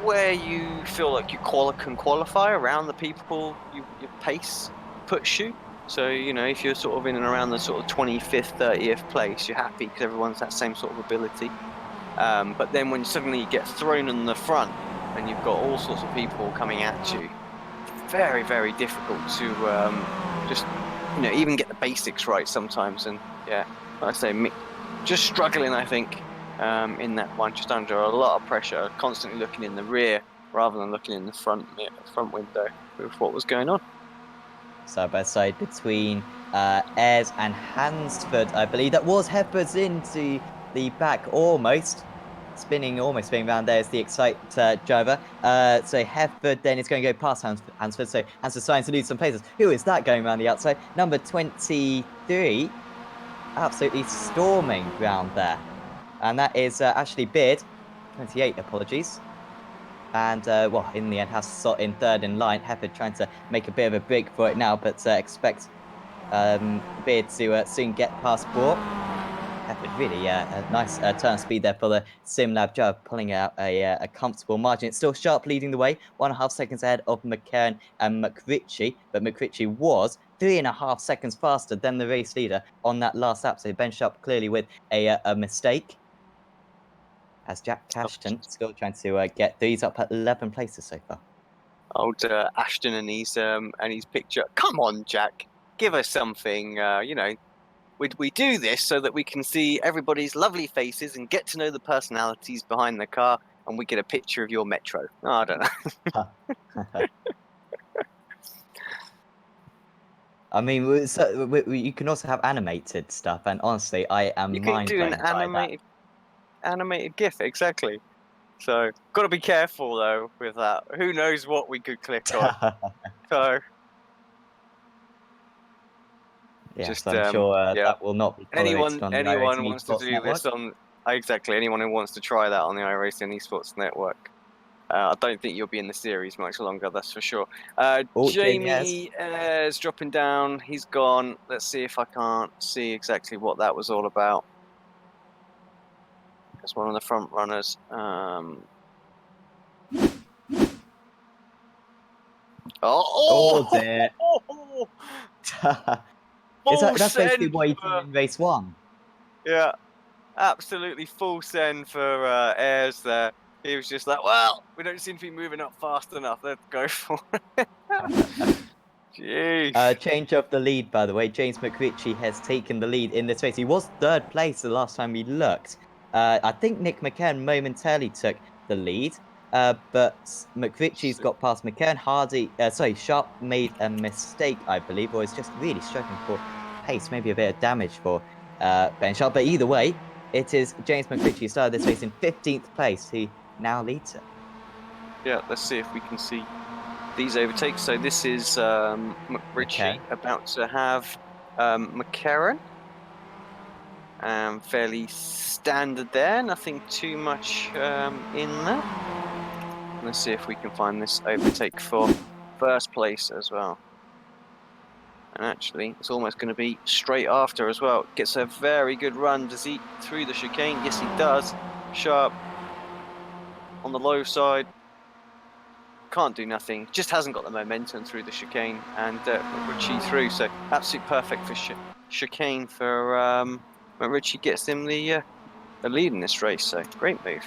where you feel like you can qualify around the people your pace puts you. So, if you're sort of in and around the sort of 25th, 30th place, you're happy because everyone's that same sort of ability. But then when suddenly you get thrown in the front and you've got all sorts of people coming at you, it's very, very difficult to just, even get the basics right sometimes. And yeah, like I say, Mick just struggling, I think, in that one, just under a lot of pressure, constantly looking in the rear rather than looking in the front window with what was going on. Side by side between Ayres and Hansford. I believe that was Hepbur's into the back almost. Almost spinning around there is the Excite driver. So Hepburn then is going to go past Hansford. So Hansford starting to lose some places. Who is that going around the outside? Number 23. Absolutely storming round there. And that is Ashley Beard. 28, apologies. And, well, in the end, has slot in third in line. Hepburn trying to make a bit of a break for it now, but expect Beard to soon get past Bohr. Hepburn really a nice turn of speed there for the SimLab driver, pulling out a comfortable margin. It's still Sharp leading the way, 1.5 seconds ahead of McKern and McRitchie, but McRitchie was 3.5 seconds faster than the race leader on that last lap, so Ben Sharp clearly with a mistake. As Jack Cashton still trying to get these up at 11 places so far. Old Ashton and his picture. Come on, Jack, give us something. We do this so that we can see everybody's lovely faces and get to know the personalities behind the car, and we get a picture of your Metro. Oh, I don't know. I mean, you can also have animated stuff, and honestly, I am You can do an animated GIF, exactly. So, got to be careful though with that. Who knows what we could click on? So, yes, I'm sure yeah. that will not be tolerated on the Anyone iRacing wants to Esports do Network. this on exactly. Anyone who wants to try that on the iRacing Esports Network. I don't think you'll be in the series much longer, that's for sure. Jamie is dropping down. He's gone. Let's see if I can't see exactly what that was all about. That's one of the front runners. Oh dear. That's basically what he did in race 1. Yeah, absolutely full send for Ayres there. He was just like, well, we don't seem to be moving up fast enough. Let's go for it. Jeez. Change of the lead, by the way. James McRitchie has taken the lead in this race. He was 3rd place the last time we looked. I think Nick McKern momentarily took the lead, but McRitchie's got past McKern. Sharp made a mistake, I believe, or is just really struggling for pace. Maybe a bit of damage for Ben Sharp. But either way, it is James McRitchie who started this race in 15th place, who now leads it. Yeah, let's see if we can see these overtakes. So this is McRitchie about to have McCarran. Fairly standard there, nothing too much in there. Let's see if we can find this overtake for first place as well. And actually, it's almost going to be straight after as well. Gets a very good run. Does he through the chicane? Yes, he does. Sharp on the low side. Can't do nothing. Just hasn't got the momentum through the chicane, and McRitchie through. So absolutely perfect for chicane for McRitchie, gets him the lead in this race. So great move.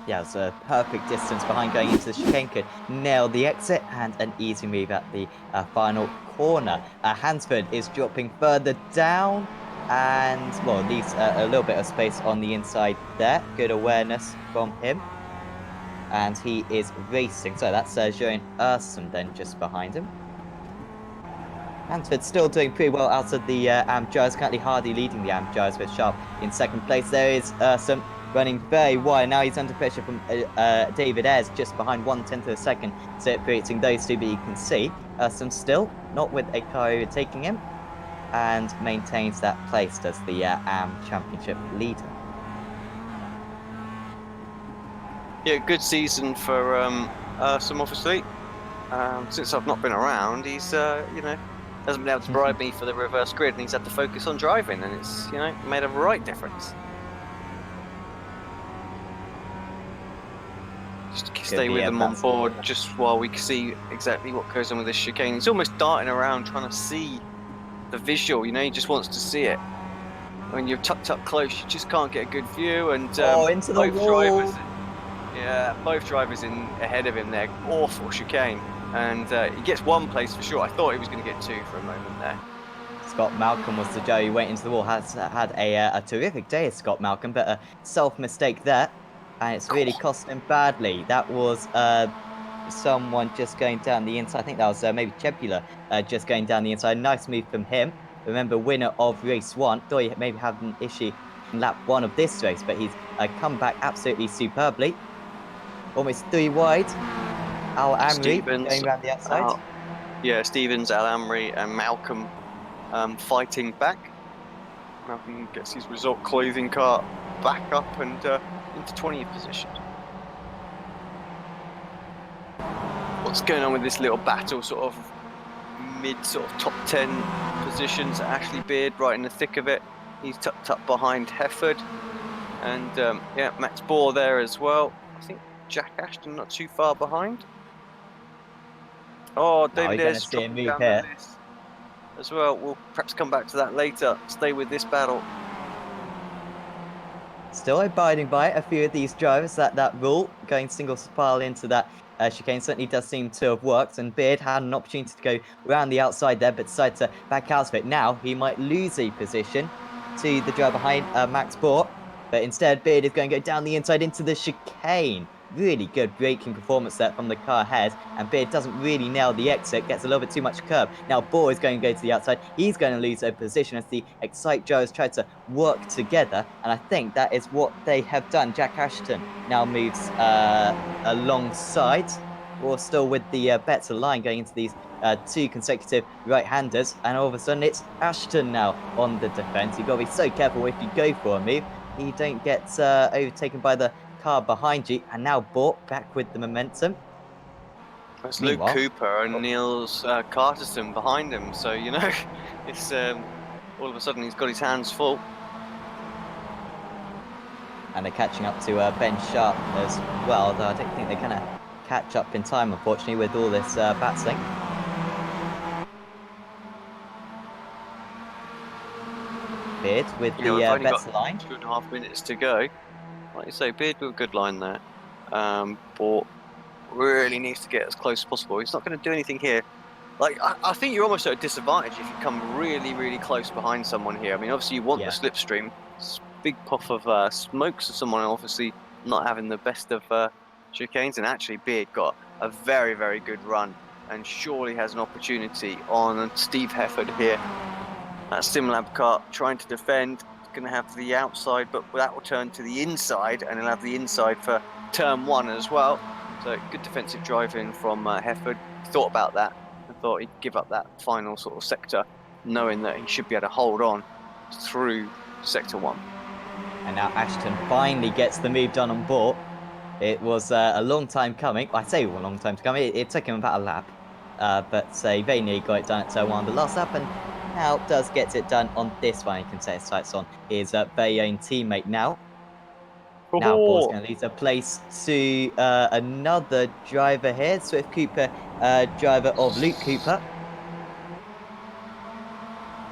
Yeah, it's a perfect distance behind going into the chicane. Could nail the exit and an easy move at the final corner. Hansford is dropping further down. And, well, leaves a little bit of space on the inside there. Good awareness from him. And he is racing. So that's Joan Ursum then just behind him. Hansford still doing pretty well out of the Amjars. Currently Hardy leading the Amjars with Sharp in second place. There is Ursum running very wide. Now he's under pressure from David Ayres just behind 1/10 of a second, separating those two. But you can see Ursum still not with a car overtaking him and maintains that place as the AM Championship leader. Yeah, good season for some obviously. Since I've not been around, he's you know, hasn't been able to bribe me for the reverse grid, and he's had to focus on driving, and it's, you know, made a right difference. Just stay with him on board just while we see exactly what goes on with this chicane. He's almost darting around trying to see the visual, you know, he just wants to see it. When you're tucked up close, you just can't get a good view, and into the wall. Both drivers in ahead of him there. Awful chicane, and he gets one place for sure. I thought he was going to get two for a moment there. Scott Malcolm was the Joe who went into the wall. Has had a terrific day, Scott Malcolm, but a self-mistake there, and it's really cost him badly. That was someone just going down the inside. I think that was maybe Chebula just going down the inside. Nice move from him. Remember, winner of race 1. Thought he maybe had an issue in lap 1 of this race, but he's come back absolutely superbly. Almost 3 wide. Al Amri going around the outside. Yeah, Stevens, Al Amri, and Malcolm fighting back. Malcolm gets his result clothing car back up and into 20th position. What's going on with this little battle, sort of mid, sort of top 10 positions? Ashley Beard right in the thick of it. He's tucked up behind Hefford, and yeah, Max Bohr there as well. I think Jack Ashton not too far behind. Oh, David Ayres dropping down the list as well. We'll perhaps come back to that later. Stay with this battle. Still abiding by it, a few of these drivers, that rule, going single file into that chicane certainly does seem to have worked, and Beard had an opportunity to go around the outside there, but decided to back out of it. Now, he might lose a position to the driver behind Max Bohr, but instead, Beard is going to go down the inside into the chicane. Really good braking performance there from the car ahead, and Beard doesn't really nail the exit, gets a little bit too much curb. Now Bohr is going to go to the outside. He's going to lose a position as the Excite drivers try to work together, and I think that is what they have done. Jack Ashton now moves alongside, or still with the better line going into these 2 consecutive right-handers, and all of a sudden it's Ashton now on the defense. You've got to be so careful if you go for a move, you don't get overtaken by the car behind you, and now Bohr back with the momentum. It's Luke Cooper and Niels Carterson behind him, so you know, it's all of a sudden he's got his hands full. And they're catching up to Ben Sharp as well, though I don't think they're going to catch up in time, unfortunately, with all this battling. Beard with the better line. 2.5 minutes to go. Like you say, Beard with a good line there. But really needs to get as close as possible. He's not going to do anything here. Like, I think you're almost at a disadvantage if you come really, really close behind someone here. I mean, obviously you want the slipstream. It's a big puff of smoke, so someone obviously not having the best of chicanes. And actually, Beard got a very, very good run and surely has an opportunity on Steve Hefford here. That Simlab car trying to defend. Going to have the outside, but that will turn to the inside, and he'll have the inside for turn 1 as well. So good defensive driving from Hefford. He thought about that and thought he'd give up that final sort of sector, knowing that he should be able to hold on through sector 1. And now Ashton finally gets the move done on Bohr. It was a long time coming. I say a long time to come. It took him about a lap, but very nearly got it done at turn 1 on the last lap, and now does get it done on this one. He can set his sights on his very own teammate now. Now Bohr's going to lose a place to another driver here, Swift Cooper, driver of Luke Cooper.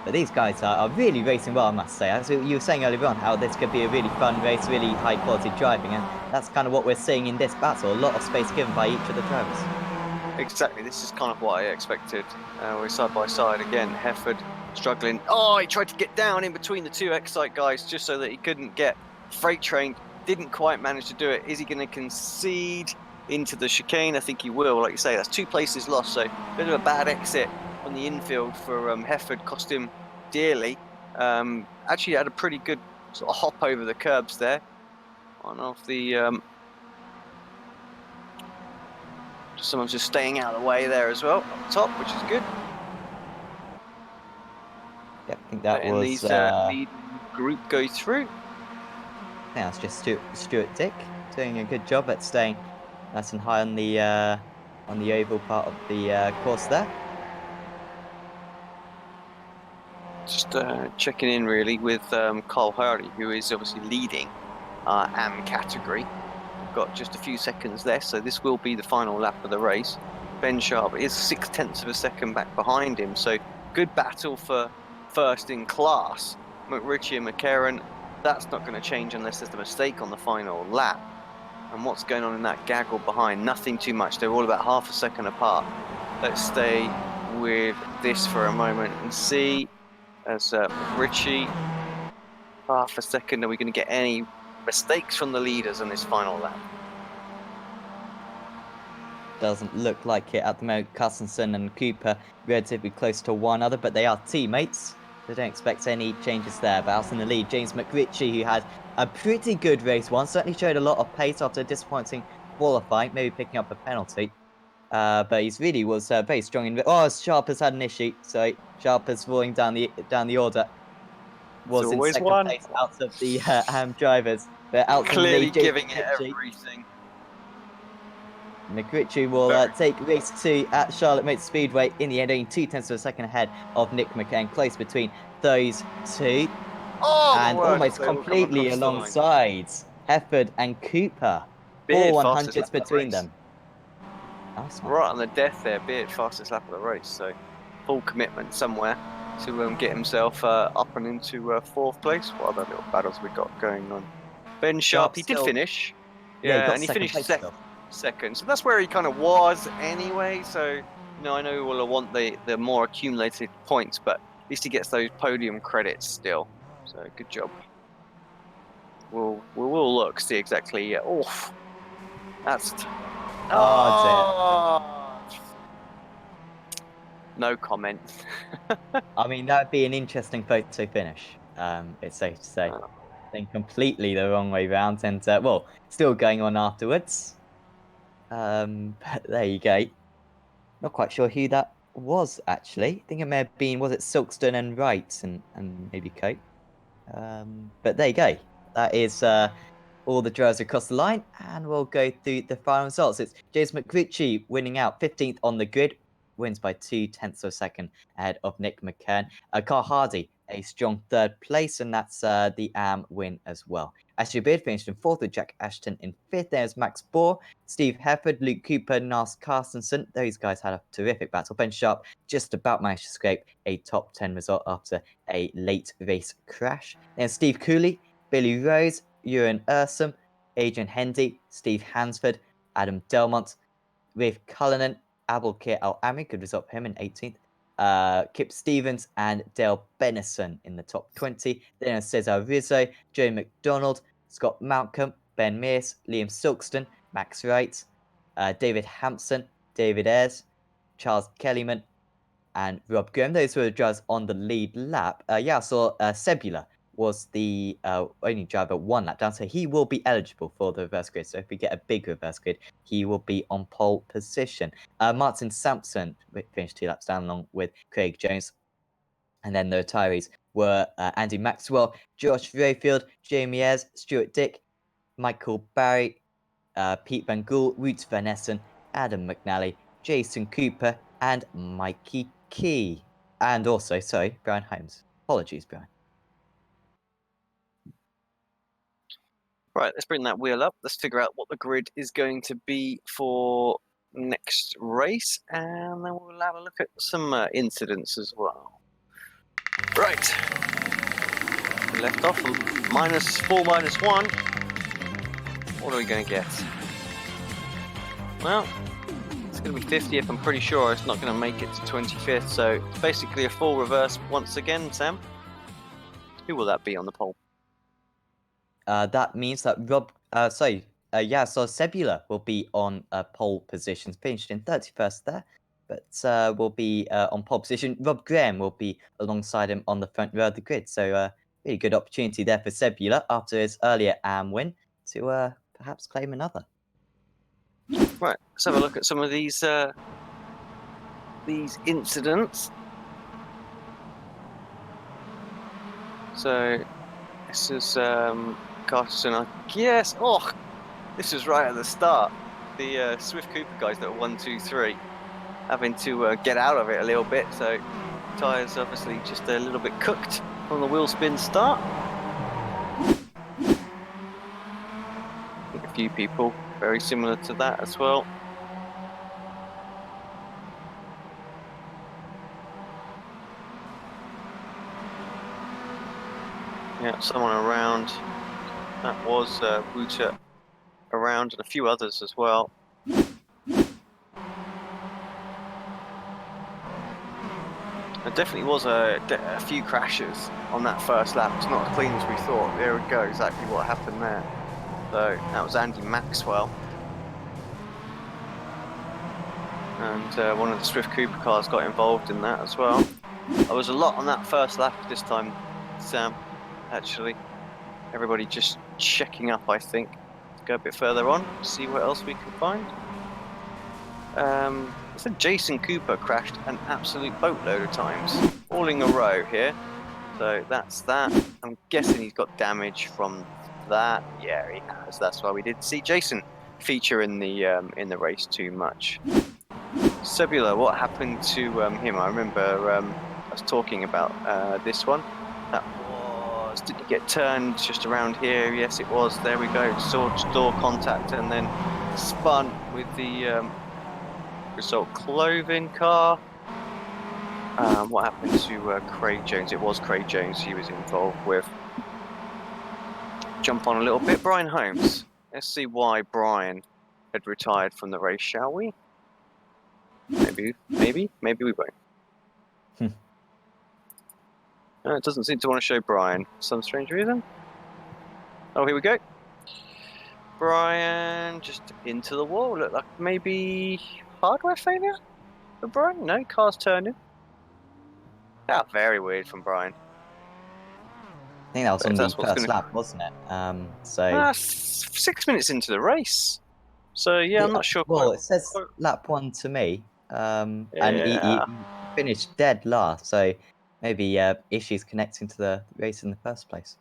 But these guys are really racing well, I must say. As you were saying earlier on, how this could be a really fun race, really high quality driving, and that's kind of what we're seeing in this battle. A lot of space given by each of the drivers. exactly. This is kind of what I expected. We're side by side again. Hefford struggling. Oh, he tried to get down in between the two Excite guys just so that he couldn't get freight trained. Didn't quite manage to do it. Is he going to concede into the chicane? I think he will. Like you say, that's 2 places lost. So a bit of a bad exit on the infield for Hefford, cost him dearly. Actually had a pretty good sort of hop over the curbs there. One of the someone's just staying out of the way there as well up top, which is good. Yep, I think that Letting was these lead group go through. yeah, it's just Stuart Dick doing a good job at staying nice and high on the oval part of the course there. Just checking in really with Carl Hurley, who is obviously leading AM category. We've got just a few seconds left, so this will be the final lap of the race. Ben Sharp is 0.6 of a second back behind him, so good battle for first in class. McRitchie and McCarran, that's not going to change unless there's a mistake on the final lap. And what's going on in that gaggle behind? Nothing too much. They're all about half a second apart. Let's stay with this for a moment and see. As Richie, half a second, are we going to get any mistakes from the leaders on this final lap? Doesn't look like it at the moment. Carstensen and Cooper relatively close to one another, but they are teammates. They don't expect any changes there. But out in the lead, James McRitchie, who had a pretty good race one, certainly showed a lot of pace after a disappointing qualifying, maybe picking up a penalty. But he's really was very strong in. Oh, Sharp has had an issue. So Sharp is falling down the order. Was in always second one. place out of the drivers. But out in the Clearly lead, James giving it McRitchie. everything. McRitchie will take race 2 at Charlotte Motor Speedway in the end, only 0.2 of a second ahead of Nick McCann, close between those two. Oh, And the works. almost They all come completely across the line. alongside Hefford and Cooper. Beard 4 fastest 100s lap of the between race. them. Nice one. Right on the death there, Beard fastest lap of the race. So full commitment somewhere to get himself up and into 4th place. What other little battles we got going on? Ben Sharp, he did still- finish. Yeah, he got and he second finished place still. second. So that's where he kind of was anyway. So, I know we'll want the more accumulated points, but at least he gets those podium credits still. So good job. We'll look, see exactly. That's. No comment. I mean, that'd be an interesting photo finish. It's safe to say. Then completely the wrong way round, and well, still going on afterwards. But there you go. Not quite sure who that was actually. I think it may have been, was it Silkston and Wright and maybe Cope. But there you go. That is all the drivers across the line, and we'll go through the final results. It's James McRitchie winning out 15th on the grid, wins by 0.2 of a second ahead of Nick McCann. Carl Hardy, a strong 3rd place, and that's the AM win as well. Ashley Beard finished in 4th with Jack Ashton in 5th. There's Max Bohr, Steve Hefford, Luke Cooper, Nars Carstensen. Those guys had a terrific battle. Ben Sharp just about managed to scrape a top 10 result after a late race crash. Then Steve Cooley, Billy Rose, Ewan Ursum, Adrian Hendy, Steve Hansford, Adam Delmont, Rafe Cullinan, Abelkir Al-Ami, good result for him in 18th. Kip Stevens and Dale Bennison in the top 20. Then Cesar Rizzo, Joe McDonald, Scott Malcolm, Ben Mears, Liam Silkston, Max Wright, David Hampson, David Ayres, Charles Kellyman, and Rob Graham. Those were the drivers on the lead lap. I saw Sebula was the only driver 1 lap down, so he will be eligible for the reverse grid. So if we get a big reverse grid, he will be on pole position. Martin Sampson finished 2 laps down along with Craig Jones. And then the retirees were Andy Maxwell, Josh Rayfield, Jamie Ayres, Stuart Dick, Michael Barry, Pete Van Gool, Roots Van Essen, Adam McNally, Jason Cooper, and Mikey Key. And also, sorry, Brian Holmes. Apologies, Brian. Right, let's bring that wheel up. Let's figure out what the grid is going to be for next race, and then we'll have a look at some incidents as well. Right, we left off from -4, -1. What are we going to get? Well, it's going to be 50th. I'm pretty sure it's not going to make it to 25th. So it's basically a full reverse once again, Sam. Who will that be on the pole? That means that so Sebula will be on pole positions, finished in 31st there, but will be on pole position. Rob Graham will be alongside him on the front row of the grid. So really good opportunity there for Sebula after his earlier AM win to perhaps claim another. Right, let's have a look at some of these incidents. So this is Carterson, I guess. Oh, this was right at the start. The Swift Cooper guys that were 1, 2, 3 having to get out of it a little bit. So tyres obviously just a little bit cooked from the wheel spin start. I think a few people very similar to that as well. Yeah, someone around. That was Router around, and a few others as well. There definitely was a few crashes on that first lap. It's not as clean as we thought. There we go, exactly what happened there. So that was Andy Maxwell. And one of the Swift Cooper cars got involved in that as well. There was a lot on that first lap this time, Sam, actually. Everybody just checking up, I think. Let's go a bit further on, see what else we can find. So Jason Cooper crashed an absolute boatload of times, all in a row here. So that's that. I'm guessing he's got damage from that. Yeah, he has. That's why we didn't see Jason feature in the race too much. Sebula, what happened to him? I remember I was talking about this one. That was, did he get turned just around here? Yes, it was. There we go. Saw door contact and then spun with the result Cloven car. What happened to Craig Jones? It was Craig Jones he was involved with. Jump on a little bit. Brian Holmes. Let's see why Brian had retired from the race, shall we? Maybe we won't. It doesn't seem to want to show Brian for some strange reason. Oh, here we go. Brian just into the wall. Looked like maybe hardware failure for Brian? No, car's turning. Ah, very weird from Brian. I think that was on the first lap, wasn't it? 6 minutes into the race. So yeah, I'm not sure. Well, it says lap 1 to me, and he finished dead last. So maybe issues connecting to the race in the first place.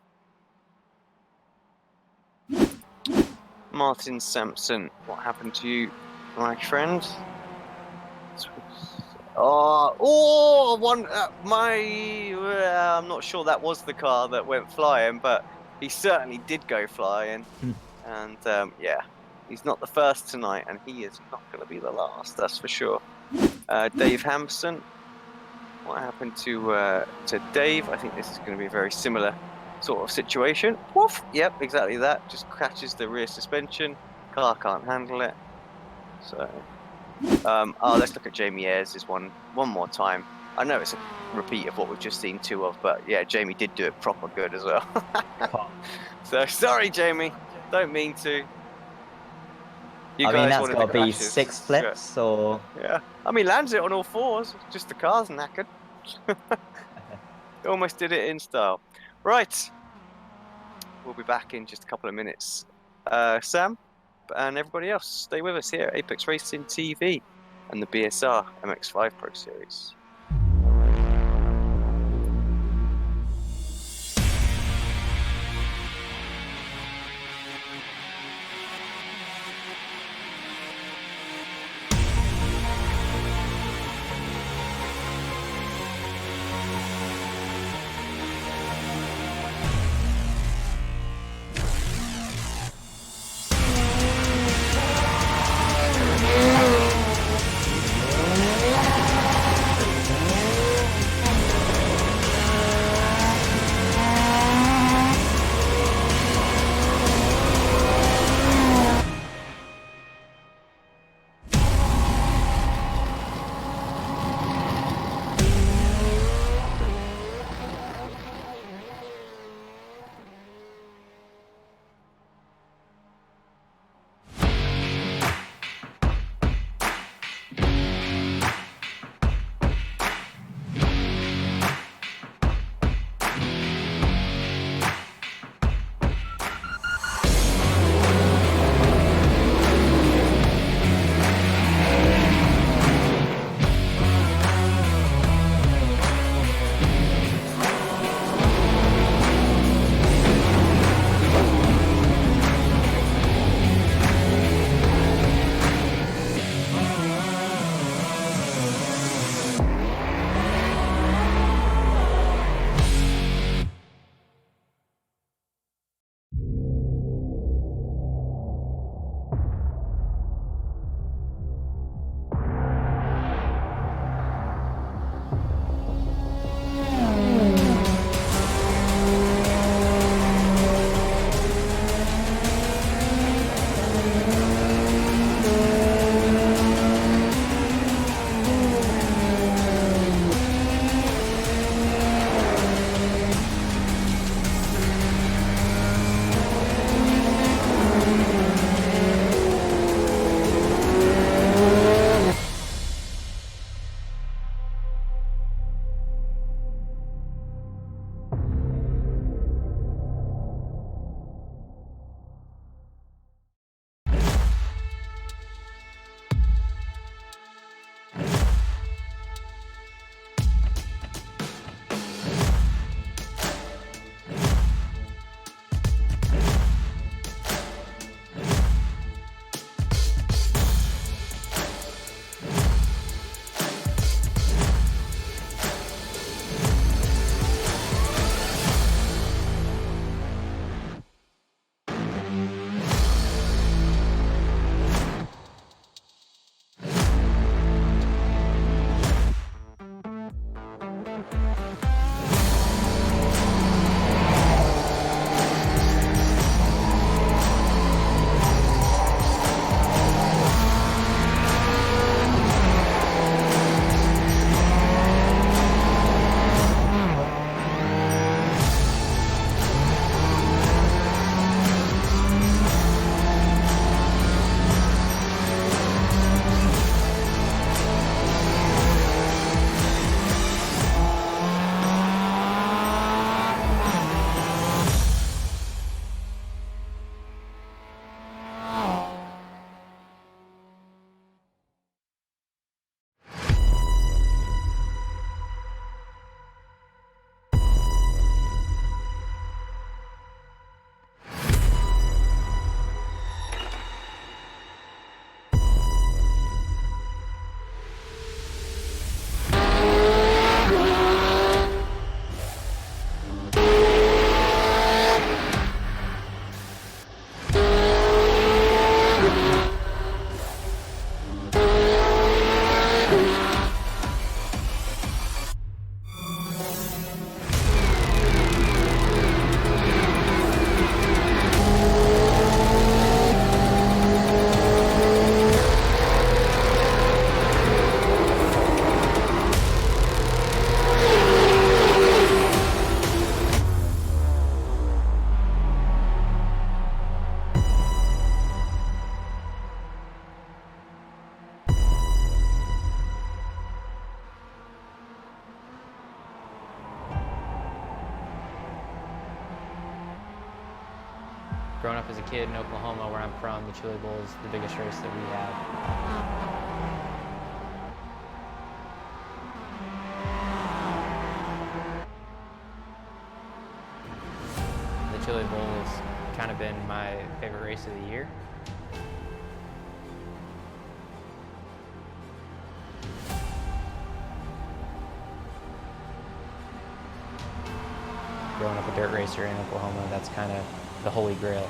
Martin Sampson, what happened to you, my friend? I'm not sure that was the car that went flying, but he certainly did go flying. And yeah, he's not the first tonight, and he is not going to be the last, that's for sure. Dave Hampson, what happened to Dave? I think this is going to be a very similar sort of situation. Woof! Yep, exactly that. Just catches the rear suspension. Car can't handle it. So, let's look at Jamie Ayres' one more time. I know it's a repeat of what we've just seen two of, but yeah, Jamie did do it proper good as well. So sorry, Jamie. Don't mean to. I mean, that's got to be 6 flips, or... Yeah. I mean, lands it on all fours. Just the car's knackered. Almost did it in style. Right. We'll be back in just a couple of minutes. Sam and everybody else, stay with us here at Apex Racing TV and the BSR MX5 Pro Series. growing up as a kid in Oklahoma, where I'm from, the Chili Bowl is the biggest race that we have. The Chili Bowl has kind of been my favorite race of the year. Growing up a dirt racer in Oklahoma, that's kind of the holy grail.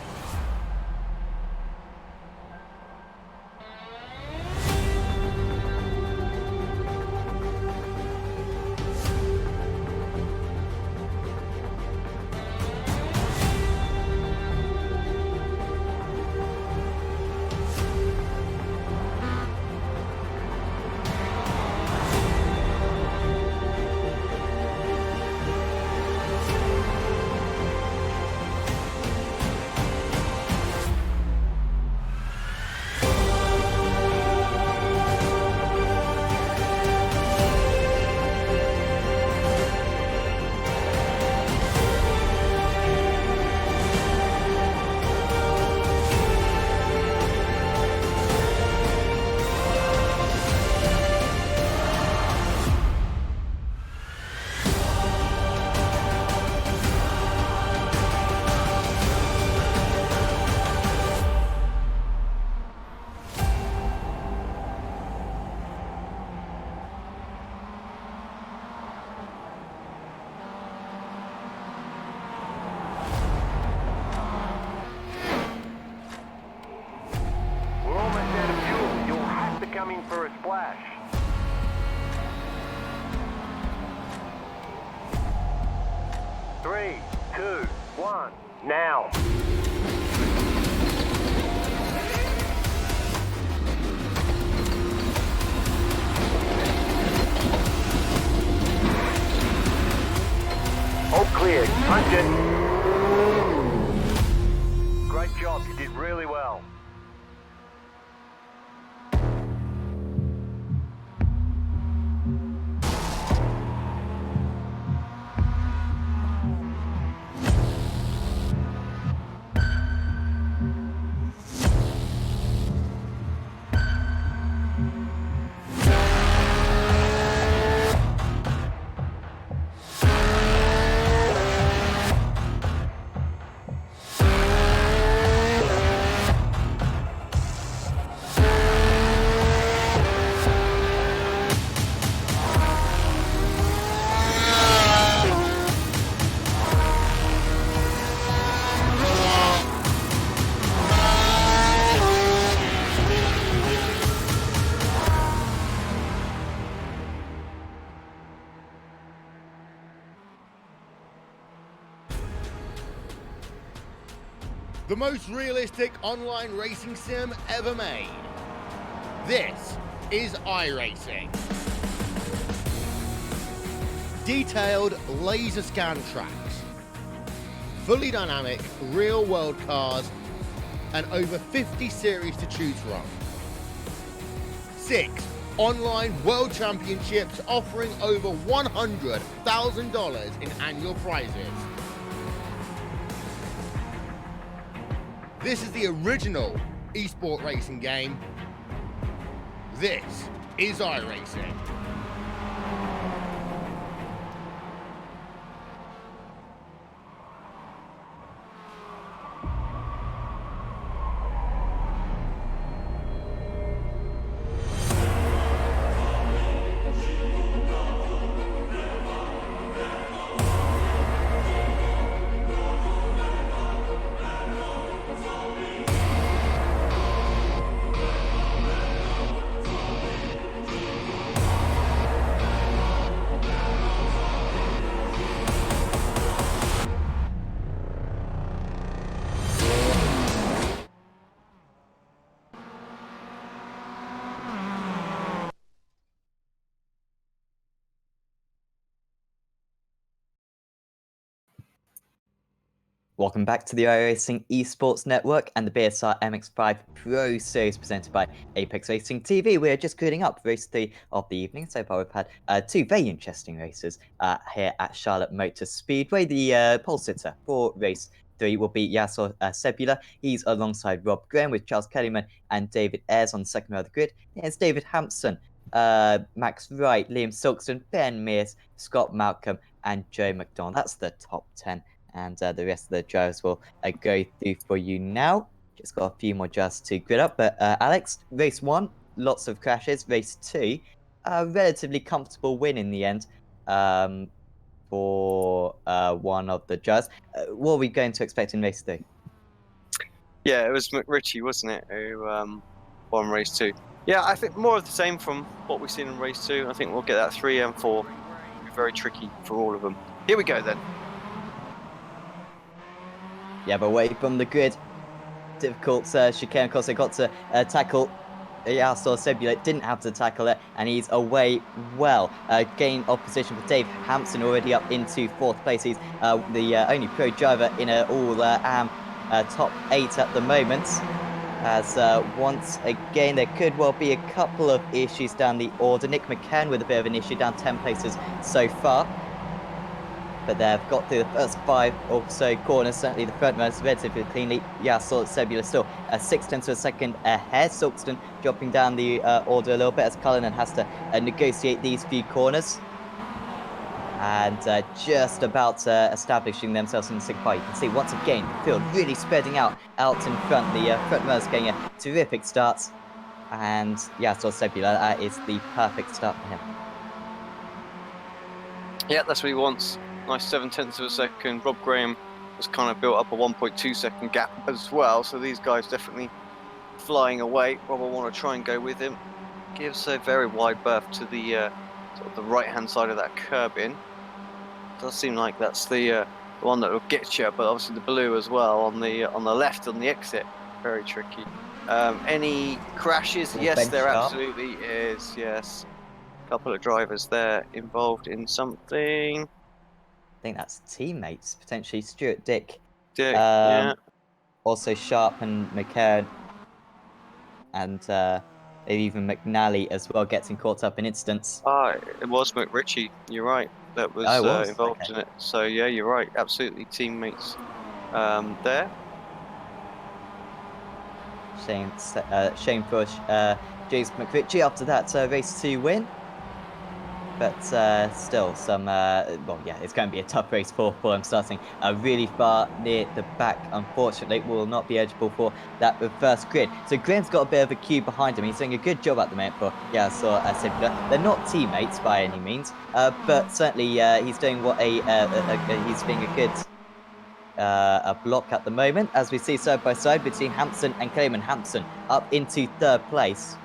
We're almost out of fuel. You'll have to come in for a splash. Three, two, one, now. All clear. Punch it. Great job. You did really well. The most realistic online racing sim ever made. This is iRacing. Detailed laser scan tracks, fully dynamic real world cars, and over 50 series to choose from. 6 online world championships offering over $100,000 in annual prizes. This is the original esport racing game. This is iRacing. Welcome back to the iRacing Esports Network and the BSR MX5 Pro Series presented by Apex Racing TV. We're just clearing up race 3 of the evening. So far, we've had 2 very interesting races here at Charlotte Motor Speedway. The pole sitter for race 3 will be Yasser Sebula. He's alongside Rob Graham with Charles Kellyman and David Ayres on the second row of the grid. There's David Hampson, Max Wright, Liam Silkston, Ben Mears, Scott Malcolm, and Joe McDonald. That's the top 10, and the rest of the drivers will go through for you now. Just got a few more just to grid up, but Alex, race 1, lots of crashes. Race 2, a relatively comfortable win in the end for one of the drivers. What are we going to expect in race 3? Yeah, it was McRitchie, wasn't it, who won race 2. Yeah, I think more of the same from what we've seen in race 2. I think we'll get that 3 and 4. It'll be very tricky for all of them. Here we go then. Yeah, but away from the grid. Difficult chicane. Of course, they got to tackle Yasser Sebula. Didn't have to tackle it, and he's away well. Gain of position for Dave Hampson, already up into 4th place. He's the only pro driver in an all-AM top 8 at the moment. As once again, there could well be a couple of issues down the order. Nick McCann with a bit of an issue, down 10 places so far. But they've got through the first 5 or so corners. Certainly the front runners relatively cleanly. Yasser Sebula still 6/10 of a second ahead. Silkston dropping down the order a little bit as Cullinan has to negotiate these few corners. And just about establishing themselves in the second part. You can see once again the field really spreading out in front. The front runners getting a terrific start. And Yasser Sebula, that is the perfect start for him. Yeah, that's what he wants. Nice 7/10 of a second. Rob Graham has kind of built up a 1.2 second gap as well. So these guys definitely flying away. Rob will want to try and go with him. Gives a very wide berth to the sort of the right-hand side of that curb in. Does seem like that's the one that will get you, but obviously the blue as well on the left on the exit. Very tricky. Any crashes? All Yes, bench there sharp. absolutely is. Yes, a couple of drivers there involved in something. I think that's teammates, potentially Stuart Dick. Dick, yeah. Also Sharp and McCann, and maybe even McNally as well, getting caught up in incidents. Ah, it was McRitchie. You're right. That was, Oh, it was? involved Okay. in it. So yeah, you're right. Absolutely, teammates there. Shame for James McRitchie after that race 2 win. But still, some well, yeah, it's going to be a tough race for him, starting really far near the back. Unfortunately, will not be eligible for that first grid. So Graham's got a bit of a queue behind him. He's doing a good job at the moment for Yasser Sebula. They're not teammates by any means, but certainly he's doing what he's being a good a block at the moment, as we see side by side between Hampson and Clayman. Hampson up into 3rd place.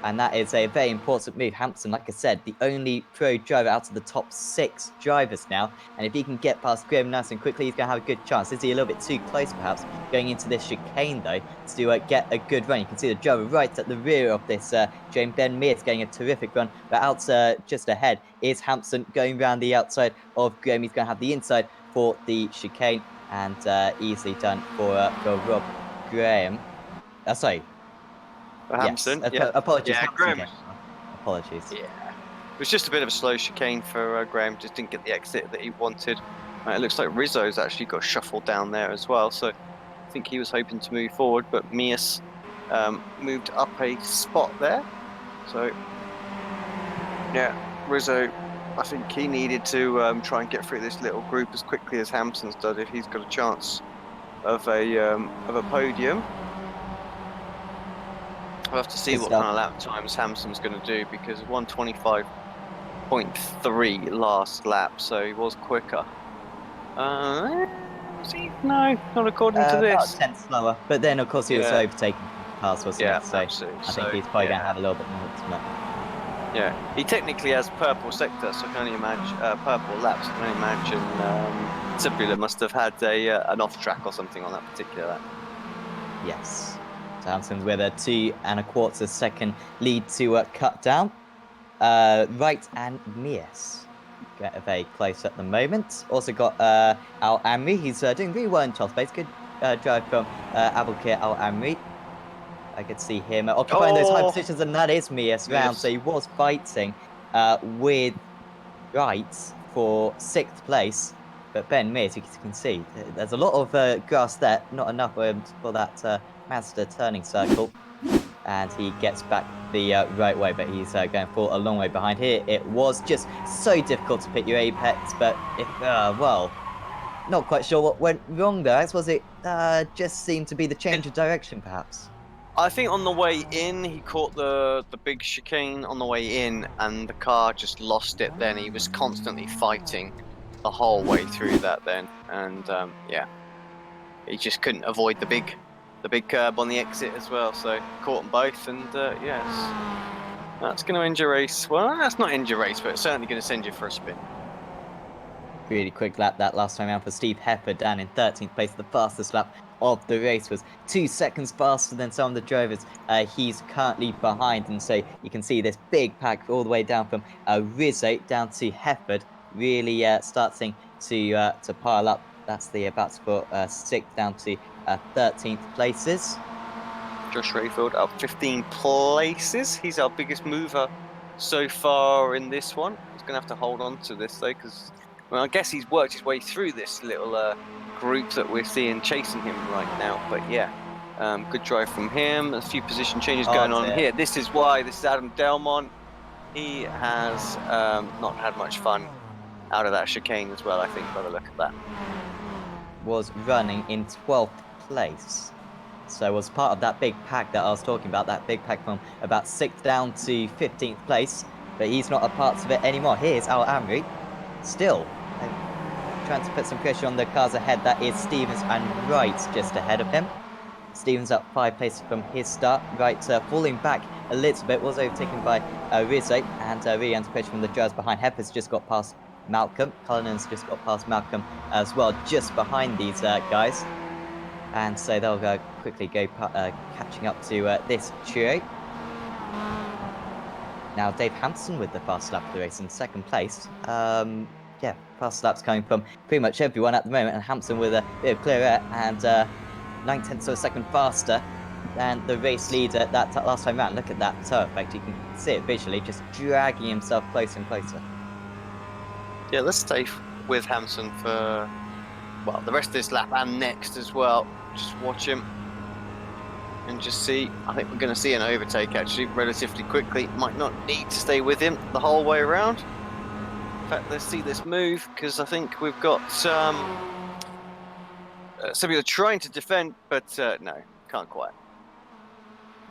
And that is a very important move. Hampson, like I said, the only pro driver out of the top 6 drivers now. And if he can get past Graham nice and quickly, he's going to have a good chance. Is he a little bit too close, perhaps, going into this chicane, though, to get a good run? You can see the driver right at the rear of this James Ben Mears getting a terrific run. But out just ahead is Hampson going around the outside of Graham. He's going to have the inside for the chicane. And easily done for Rob Graham. Sorry. Hampson, Yes, yeah. apologies. Yeah, Hampson Graham. Apologies. Yeah, it was just a bit of a slow chicane for Graham. Just didn't get the exit that he wanted. It looks like Rizzo's actually got shuffled down there as well. So I think he was hoping to move forward, but Mears moved up a spot there. So yeah, Rizzo, I think he needed to try and get through this little group as quickly as Hampson's done if he's got a chance of a podium. We'll have to see what kind of lap times Hampson's going to do, because 1:25.3 last lap, so he was quicker. See, no, not according to this. About 10 slower, but then of course he was overtaken cars, wasn't Yeah, he? So absolutely. I think he's probably going to have a little bit more to lap. Yeah, he technically has purple sector, so I can only imagine purple laps. I can only imagine Sebula must have had an off track or something on that particular lap. Yes. Hampson's with a 2 1/4 second lead to cut down. Wright and Mears get very close at the moment. Also got Al Amri. He's doing really well in 12th place. Good drive from Abulkir Al Amri. I could see him occupying those high positions, and that is Mears round. So he was fighting with Wright for 6th place. But Ben Mee, as you can see, there's a lot of grass there, not enough for that Mazda turning circle. And he gets back the right way, but he's going for a long way behind here. It was just so difficult to pick your apex, but well, not quite sure what went wrong there. I suppose it just seemed to be the change of direction, perhaps. I think on the way in, he caught the big chicane on the way in, and the car just lost it. Then he was constantly fighting the whole way through that. Then, and yeah, he just couldn't avoid the big curb on the exit as well. So caught them both, and yes, that's going to end your race. Well, that's not end your race, but it's certainly going to send you for a spin. Really quick lap that last time out for Steve Hepper down in 13th place. The fastest lap of the race was 2 seconds faster than some of the drivers he's currently behind. And so you can see this big pack all the way down from Rizzo down to Hefford, really starting to pile up. That's the about for 6th down to 13th places. Josh Rayfield up 15 places. He's our biggest mover so far in this one. He's going to have to hold on to this though, because well, I guess he's worked his way through this little group that we're seeing chasing him right now. But yeah, good drive from him. A few position changes going on here. This is why this is Adam Delmont. He has not had much fun out of that chicane as well, I think, by the look of that. Was running in 12th place. So was part of that big pack that I was talking about, that big pack from about 6th down to 15th place. But he's not a part of it anymore. Here's Al Amri. Still trying to put some pressure on the cars ahead. That is Stevens and Wright just ahead of him. Stevens up 5 places from his start. Wright falling back a little bit, was overtaken by Rizzo, and really under pressure from the drivers behind. Hepper's just got past Malcolm. Cullinan's just got past Malcolm as well, just behind these guys. And so they'll quickly go catching up to this trio. Now Dave Hampson with the fast lap of the race in 2nd place. Yeah, fast laps coming from pretty much everyone at the moment, and Hampson with a bit of clear air and 9/10 of a second faster than the race leader that last time round. Look at that toe effect. You can see it visually, just dragging himself closer and closer. Yeah, let's stay with Hampson for, well, the rest of this lap and next as well. Just watch him and just see. I think we're going to see an overtake actually relatively quickly. Might not need to stay with him the whole way around. In fact, let's see this move, because I think we've got some people trying to defend, but no, can't quite.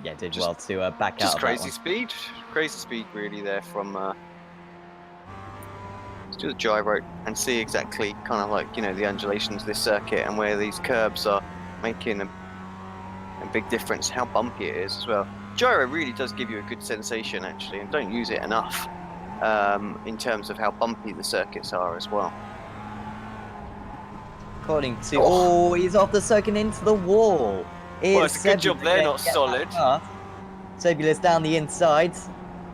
Yeah, did well to back out Just of crazy that speed really there from let's do the gyro and see exactly kind of like, you know, the undulations of this circuit and where these curbs are making a big difference, how bumpy it is as well. Gyro really does give you a good sensation actually, and don't use it enough in terms of how bumpy the circuits are as well. According to... Oh, he's off the circuit into the wall. Well, it's a good job they're not solid. Sebula's down the inside.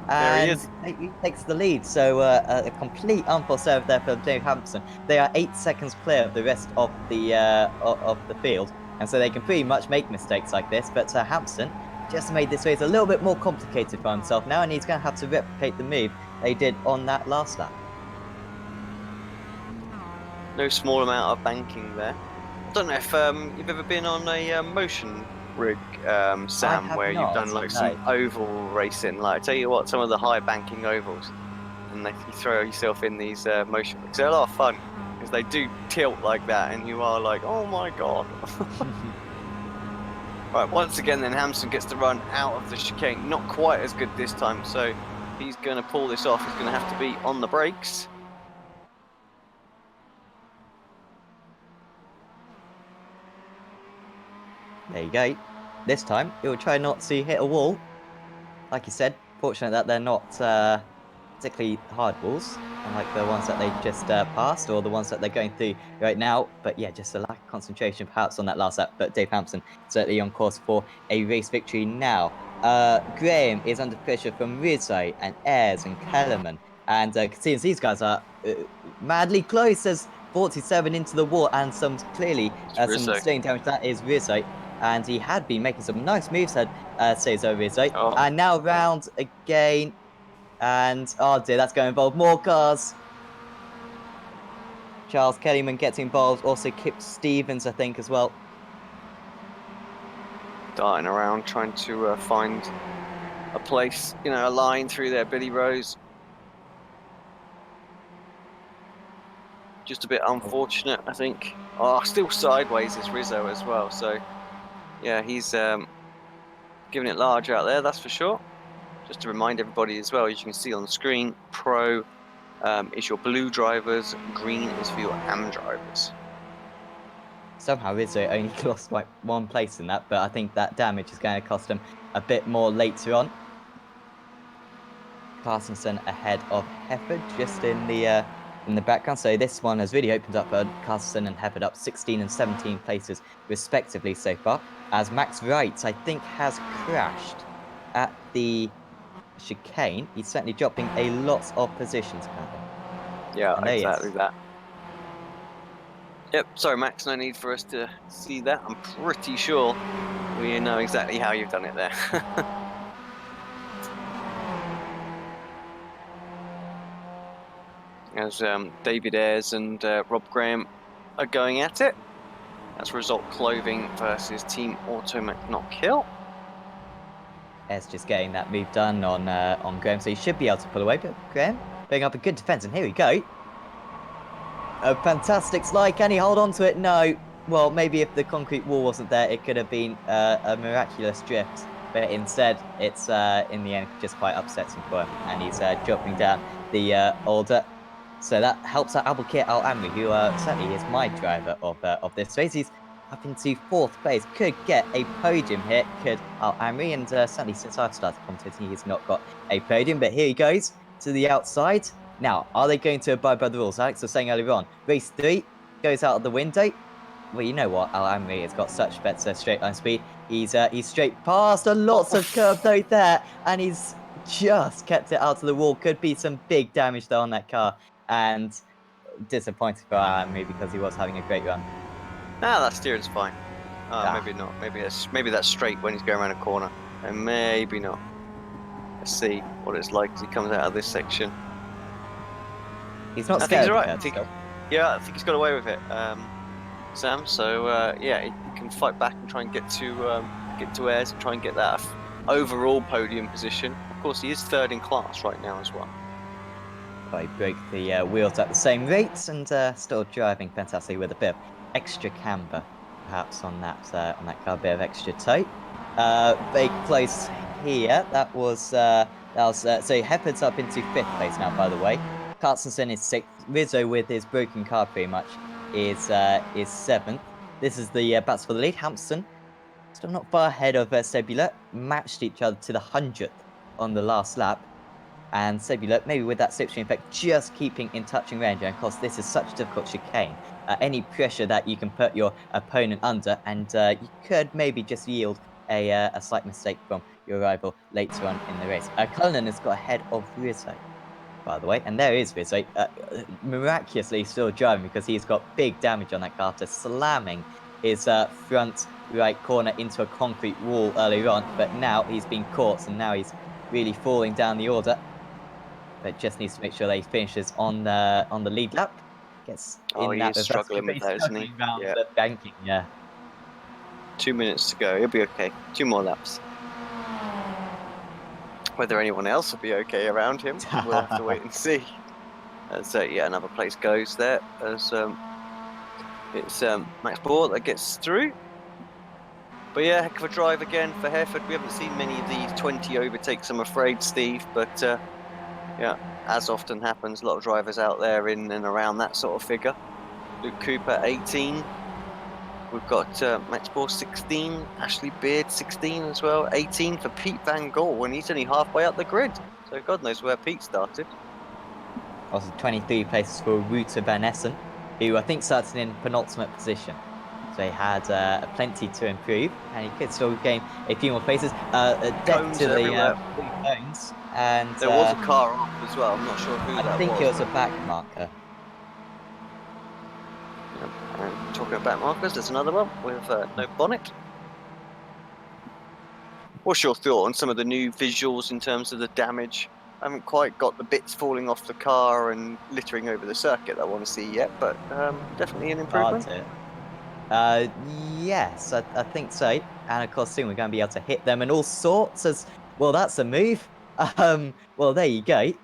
There he And is. he takes the lead. So a complete unforced serve there for Dave Hampson. They are 8 seconds clear of the rest of the field. And so they can pretty much make mistakes like this. But Hampson just made this race a little bit more complicated for himself now. And he's going to have to replicate the move they did on that last lap. No small amount of banking there. I don't know if you've ever been on a motion rig, Sam, where you've done like some oval racing. Like, I tell you what, some of the high banking ovals, and if you throw yourself in these motion rigs, they're a lot of fun because they do tilt like that, and you are like, oh my god. Right, once again, then Hampson gets to run out of the chicane. Not quite as good this time, so he's going to pull this off. He's going to have to be on the brakes. There you go. This time, he'll try not to hit a wall. Like you said, fortunate that they're not particularly hard walls, unlike the ones that they just passed, or the ones that they're going through right now. But yeah, just a lack of concentration perhaps on that last lap. But Dave Hampson certainly on course for a race victory now. Graham is under pressure from Rizzo and Ayres and Kellerman. And seeing these guys are madly close as 47 into the wall, and some clearly some staying damage. That is Rizzo. And he had been making some nice moves, Cesar Rizzo. Oh. And now round again. And, oh dear, that's going to involve more cars. Charles Kellyman gets involved. Also Kip Stevens, I think, as well. Darting around, trying to find a place, you know, a line through there. Billy Rose. Just a bit unfortunate, I think. Oh, still sideways is Rizzo as well. So, yeah, he's giving it large out there, that's for sure. Just to remind everybody as well, as you can see on the screen, Pro is your blue drivers, green is for your AM drivers. Somehow Rizzo only lost like 1 place in that, but I think that damage is going to cost him a bit more later on. Carstensen ahead of Hefford just in the background. So this one has really opened up Carstensen and Hefford up 16 and 17 places respectively so far. As Max Wright, I think, has crashed at the chicane. He's certainly dropping a lot of positions currently. Yeah, And there he exactly is. that. Yep, sorry Max, no need for us to see that. I'm pretty sure we know exactly how you've done it there. As David Ayres and Rob Graham are going at it. That's Result Clothing versus Team Auto McNock Hill. Ayres just getting that move done on Graham, so he should be able to pull away. But Graham putting up a good defense, and here we go. A fantastic slide. Can he hold on to it? No. Well, maybe if the concrete wall wasn't there, it could have been a miraculous drift. But instead, it's in the end just quite upsetting for him, and he's dropping down the order. So that helps out Abdelkir Al-Amri, who certainly is my driver of this race. He's up into 4th place. Could get a podium here, could Al-Amri, and certainly since I've started competition, he's not got a podium. But here he goes to the outside. Now, are they going to abide by the rules? Alex was saying earlier on, race 3 goes out of the window. Well, you know what? Al-Amri has got such better straight line speed. He's straight past, and lots of curve though there, and he's just kept it out to the wall. Could be some big damage though on that car, and disappointed for Al-Amri because he was having a great run. Ah, that steering's fine. Maybe not. Maybe that's straight when he's going around a corner, and maybe not. Let's see what it's like as he comes out of this section. He's not I think scared he's of right. the curves, Yeah, I think he's got away with it, Sam. So yeah, he can fight back and try and get to Ayres and try and get that overall podium position. Of course, he is 3rd in class right now as well. But he broke the wheels at the same rate and still driving fantastically with a bit of extra camber, perhaps on that car, a bit of extra toe. Very close here. That was so Hefford's up into 5th place now, by the way. Carstensen is 6th. Rizzo, with his broken car pretty much, is 7th. This is the battle for the lead. Hampson still not far ahead of Sebula. Matched each other to the 100th on the last lap. And Sebula, maybe with that slipstream effect, just keeping in touching range. And of course, this is such a difficult chicane. Any pressure that you can put your opponent under, and you could maybe just yield a slight mistake from your rival later on in the race. Cullinan has got ahead of Rizzo, by the way, and there is Rizzo, miraculously still driving because he's got big damage on that car after slamming his front right corner into a concrete wall earlier on. But now he's been caught, and now he's really falling down the order. But just needs to make sure that he finishes on the lead lap. Gets Oh, in he that is struggling with that, isn't he? around Yeah. the banking. Yeah. 2 minutes to go. He'll be okay. 2 more laps. Whether anyone else will be okay around him, we'll have to wait and see. As yeah, another place goes there. As it's Max Bohr that gets through. But yeah, heck of a drive again for Hereford. We haven't seen many of these 20 overtakes, I'm afraid, Steve. But yeah, as often happens, a lot of drivers out there in and around that sort of figure. Luke Cooper, 18. We've got Max Bohr, 16. Ashley Beard, 16 as well. 18 for Pete Van Gaal, and he's only halfway up the grid. So God knows where Pete started. Also 23 places for Wouter Van Essen, who I think started in penultimate position. So he had plenty to improve, and he could still gain a few more places. Death Cones to the everywhere. blue cones, and There was a car off as well. I'm not sure who that was. I think it was a back marker. And talking about markers, there's another one with no bonnet. What's your thought on some of the new visuals in terms of the damage I haven't quite got the bits falling off the car and littering over the circuit that I want to see yet, but definitely an improvement. Hard yes, I think so. And of course, soon we're going to be able to hit them and all sorts as well. That's a move. Well, there you go. Down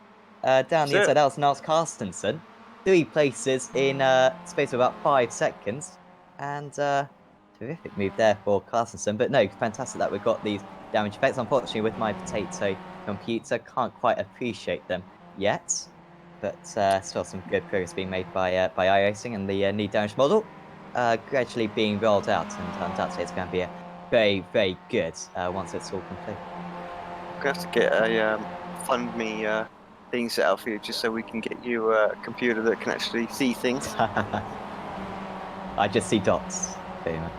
the That's inside, it. that was Niles Carstensen. 3 places in space of about 5 seconds. And terrific move there for Carstensen. But no, fantastic that we've got these damage effects. Unfortunately, with my potato computer, can't quite appreciate them yet. But still some good progress being made by iRacing and the new damage model. Gradually being rolled out, and undoubtedly it's going to be a very, very good once it's all complete. I'm gonna have to get a fund me thing set up for you, just so we can get you a computer that can actually see things. I just see dots, very much.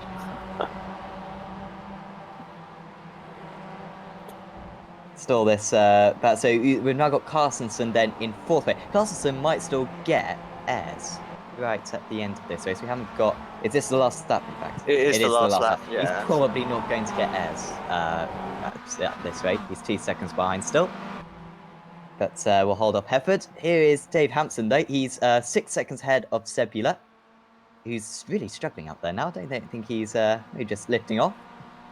Still this, but so we've now got Carstensen then in 4th place. Carstensen might still get airs right at the end of this race. We haven't got. Is this the last lap? In fact, It is it the is the last last lap. lap. He's Yeah. probably not going to get airs at this rate. He's 2 seconds behind still. But we'll hold off Hefford. Here is Dave Hampson, though. He's 6 seconds ahead of Sebula, who's really struggling out there now. I don't think he's maybe just lifting off.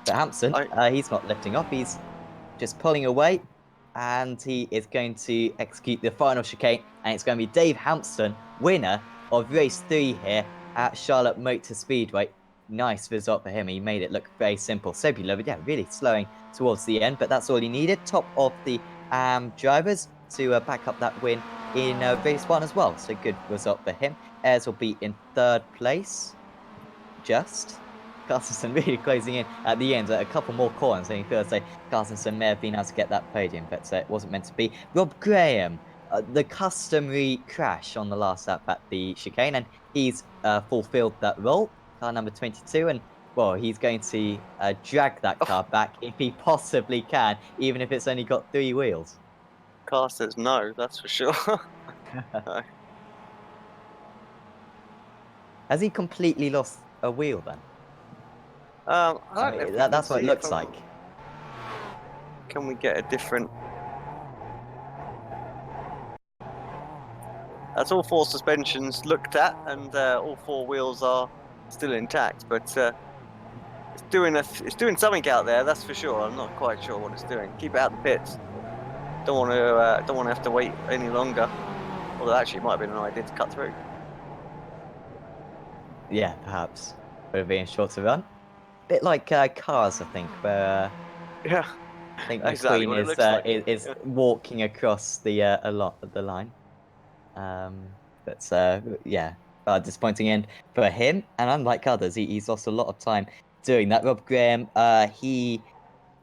But Hampson, he's not lifting off. He's just pulling away. And he is going to execute the final chicane. And it's going to be Dave Hampson, winner of race 3 here at Charlotte Motor Speedway. Nice result for him. He made it look very simple. Sebula, yeah, really slowing towards the end. But that's all he needed. Top of the drivers to back up that win in race 1 as well. So good result for him. Ayres will be in 3rd place. Just. Carstensen really closing in at the end. A couple more corners, and he feels like Carstensen may have been able to get that podium, but it wasn't meant to be. Rob Graham, the customary crash on the last lap at the chicane, and he's fulfilled that role. Car number 22, and well, he's going to drag that car back if he possibly can, even if it's only got 3 wheels. Car says no, that's for sure. No. Has he completely lost a wheel then? I don't I know if mean, we can that's what it see looks from- like. Can we get a different? That's all 4 suspensions looked at, and all 4 wheels are still intact. But it's doing something out there, that's for sure. I'm not quite sure what it's doing. Keep it out of the pits. Don't want to have to wait any longer. Although actually, it might have been an idea to cut through. Yeah, perhaps. Would have been short to run. Bit like cars, I think, where Yeah, I think exactly McQueen what it looks like. is Yeah. walking across the a lot of the line. But yeah, disappointing end for him. And unlike others, he's lost a lot of time doing that. Rob Graham, he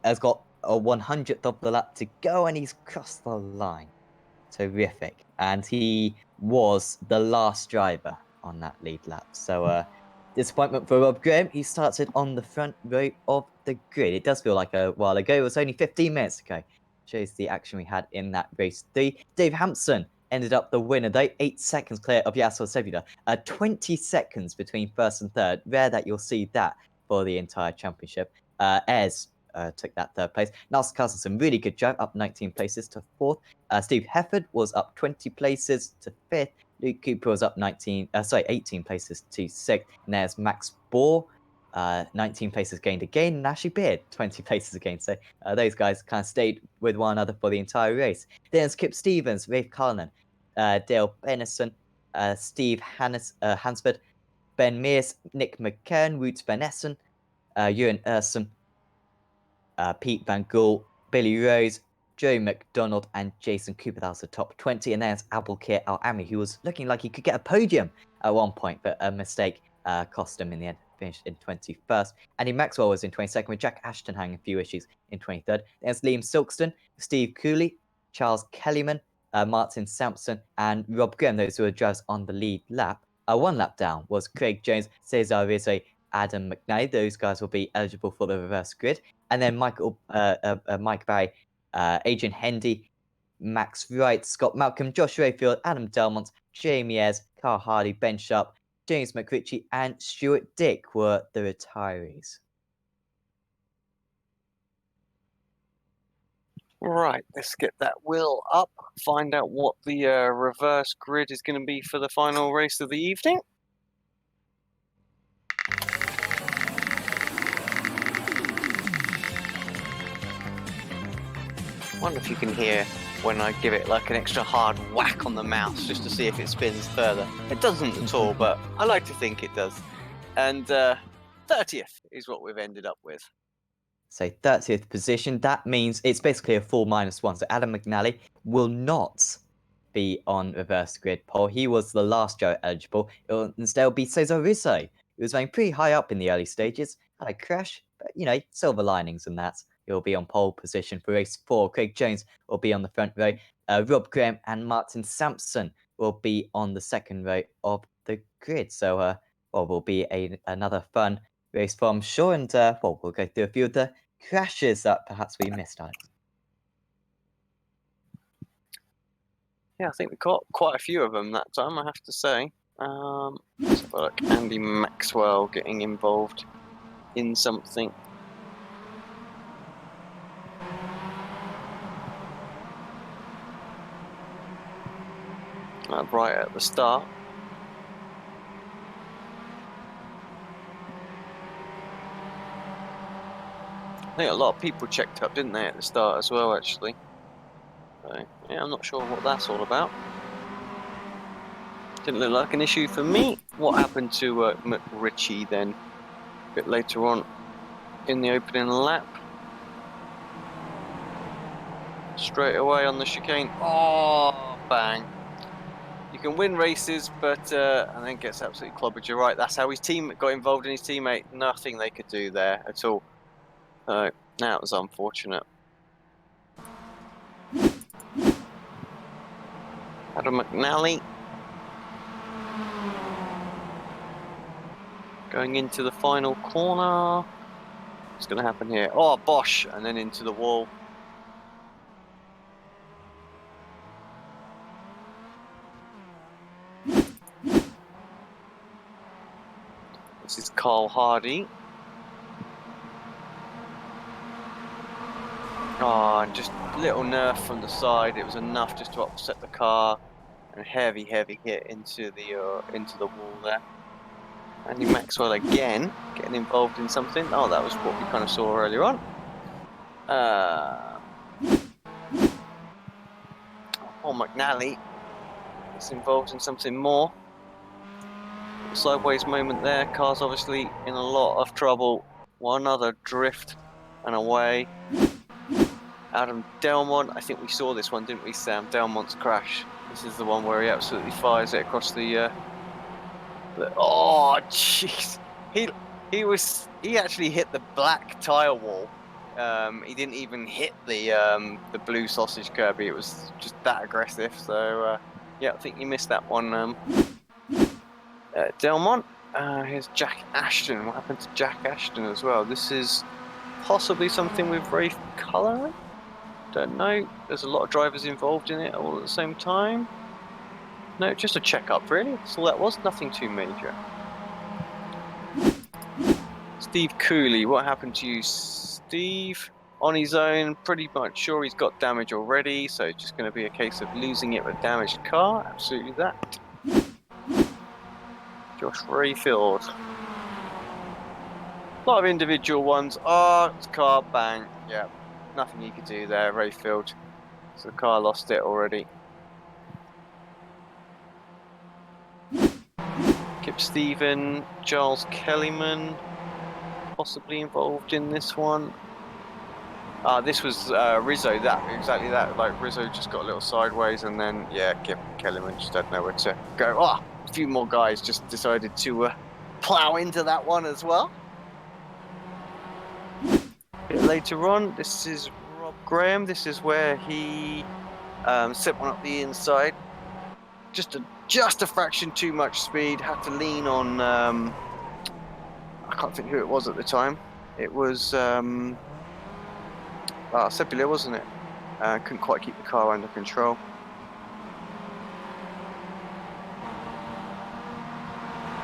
has got a 100th of the lap to go, and he's crossed the line. Terrific. And he was the last driver on that lead lap. So disappointment for Rob Graham. He started on the front row of the grid. It does feel like a while ago. It was only 15 minutes ago. Shows the action we had in that race 3. Dave Hampson ended up the winner though. 8 seconds clear of Yasser Sebula. 20 seconds between 1st and 3rd. Rare that you'll see that for the entire championship. Ayres took that 3rd place. Niles Carstensen, really good job, up 19 places to 4th. Steve Hefford was up 20 places to 5th. Luke Cooper was up 18 places to 6th. And there's Max Bohr, 19 places gained again. And Ashley Beard, 20 places again. So those guys kind of stayed with one another for the entire race. Then there's Kip Stevens, Rafe Carlin, Dale Bennison, Steve Hansford, Ben Mears, Nick McKern, Roots Van Essen, Ewan Erson, Pete Van Gool, Billy Rose, Joe McDonald, and Jason Cooper. That was the top 20. And there's Abulkir Al-Ami, who was looking like he could get a podium at one point, but a mistake cost him in the end. Finished in 21st. Andy Maxwell was in 22nd, with Jack Ashton having a few issues in 23rd. There's Liam Silkston, Steve Cooley, Charles Kellyman, Martin Sampson, and Rob Graham, those who were drivers on the lead lap. 1 lap down was Craig Jones, Cesar Rizzo, Adam McKnight. Those guys will be eligible for the reverse grid. And then Mike Barry, Adrian Hendy, Max Wright, Scott Malcolm, Josh Rayfield, Adam Delmont, Jamie Ayres, Carl Hardy, Ben Sharp, James McRitchie, and Stuart Dick were the retirees. Right, let's get that wheel up, find out what the reverse grid is going to be for the final race of the evening. Wonder if you can hear when I give it like an extra hard whack on the mouse just to see if it spins further. It doesn't at all, but I like to think it does. And 30th is what we've ended up with. So 30th position, that means it's basically a full -1. So Adam McNally will not be on reverse grid pole. He was the last Joe eligible. It'll instead be Cesar Russo. He was running pretty high up in the early stages, had a crash, but silver linings in that. He'll be on pole position for race 4. Craig Jones will be on the front row. Rob Graham and Martin Sampson will be on the second row of the grid. So, will be another fun race for, I'm sure. And, we'll go through a few of the crashes that perhaps we missed, Alex. Yeah, I think we caught quite a few of them that time, I have to say. Let's have a look. Andy Maxwell getting involved in something. Right at the start. I think a lot of people checked up, didn't they, at the start as well, actually. So, yeah, I'm not sure what that's all about. Didn't look like an issue for me. What happened to McRitchie then? A bit later on in the opening lap. Straight away on the chicane. Oh, bang. You can win races, but and then gets absolutely clobbered. You're right. That's how his team got involved in his teammate. Nothing they could do there at all. So that was unfortunate. Adam McNally going into the final corner. What's going to happen here? Oh, Bosch, and then into the wall. This is Carl Hardy. Oh, and just a little nerf from the side. It was enough just to upset the car, and heavy hit into the wall there. Andy Maxwell again getting involved in something. Oh, that was what we kind of saw earlier on. Paul McNally is involved in something more. Sideways moment there. Car's obviously in a lot of trouble. One other drift and away. Adam Delmont, I think we saw this one, didn't we, Sam? Delmont's crash. This is the one where he absolutely fires it across the oh, jeez. He actually hit the black tire wall. He didn't even hit the blue sausage Kirby. It was just that aggressive. So yeah, I think you missed that one. Delmont. Here's Jack Ashton. What happened to Jack Ashton as well? This is possibly something with Rafe colouring. Don't know. There's a lot of drivers involved in it all at the same time. No, just a checkup, really. That's all that was. Nothing too major. Steve Cooley, what happened to you, Steve? On his own, pretty much sure he's got damage already, so it's just going to be a case of losing it with a damaged car. Absolutely that. Josh Rayfield. A lot of individual ones. Oh, it's car, bang. Yeah, nothing you could do there, Rayfield. So the car lost it already. Kip Stephen, Giles Kellyman, possibly involved in this one. This was Rizzo, exactly that. Like Rizzo just got a little sideways, and then yeah, Kip Kellyman just had nowhere to go. Oh, a few more guys just decided to plow into that one as well. A bit later on, this is Rob Graham. This is where he set one up the inside. Just a fraction too much speed. Had to lean on. I can't think who it was at the time. It was Sebula, wasn't it? Couldn't quite keep the car under control.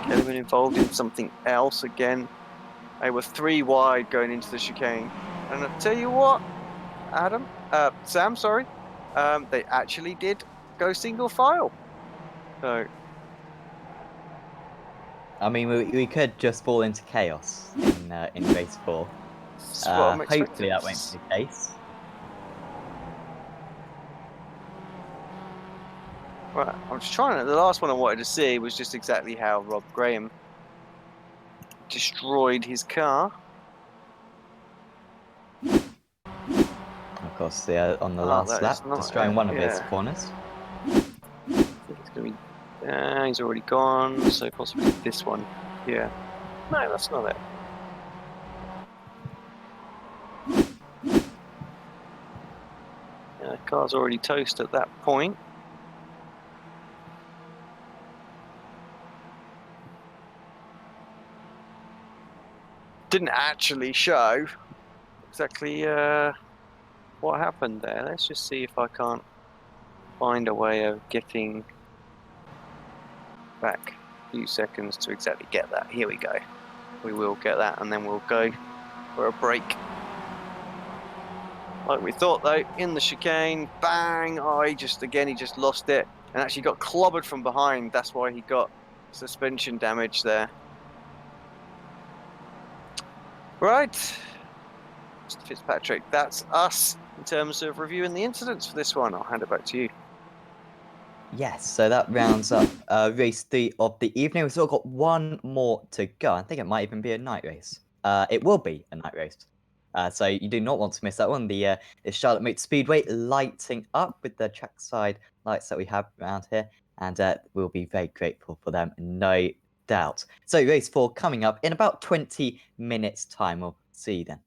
Kellyman involved in something else again. They were 3 wide going into the chicane, and I tell you what, Sam, sorry. They actually did go single file. So I mean, we could just fall into chaos in race 4. that's what I'm expecting. Hopefully that won't be the case. Right, I'm just trying to. The last one I wanted to see was just exactly how Rob Graham destroyed his car. Of course, on the Oh, last that lap, is not destroying it, one of his yeah. corners. I think it's gonna be. He's already gone, so possibly this one. Yeah. No, that's not it. Yeah, the car's already toast at that point. Didn't actually show exactly what happened there. Let's just see if I can't find a way of getting back a few seconds to exactly get that. Here we go. We will get that, and then we'll go for a break. Like we thought, though, in the chicane, bang! Oh, he just lost it, and actually got clobbered from behind. That's why he got suspension damage there. Right, Mr. Fitzpatrick, that's us in terms of reviewing the incidents for this one. I'll hand it back to you. Yes, so that rounds up race 3 of the evening. We've still got one more to go. I think it might even be a night race. It will be a night race. So you do not want to miss that one. The Charlotte Motor Speedway lighting up with the trackside lights that we have around here. And we'll be very grateful for them, no doubt. So race 4 coming up in about 20 minutes time. We'll see you then.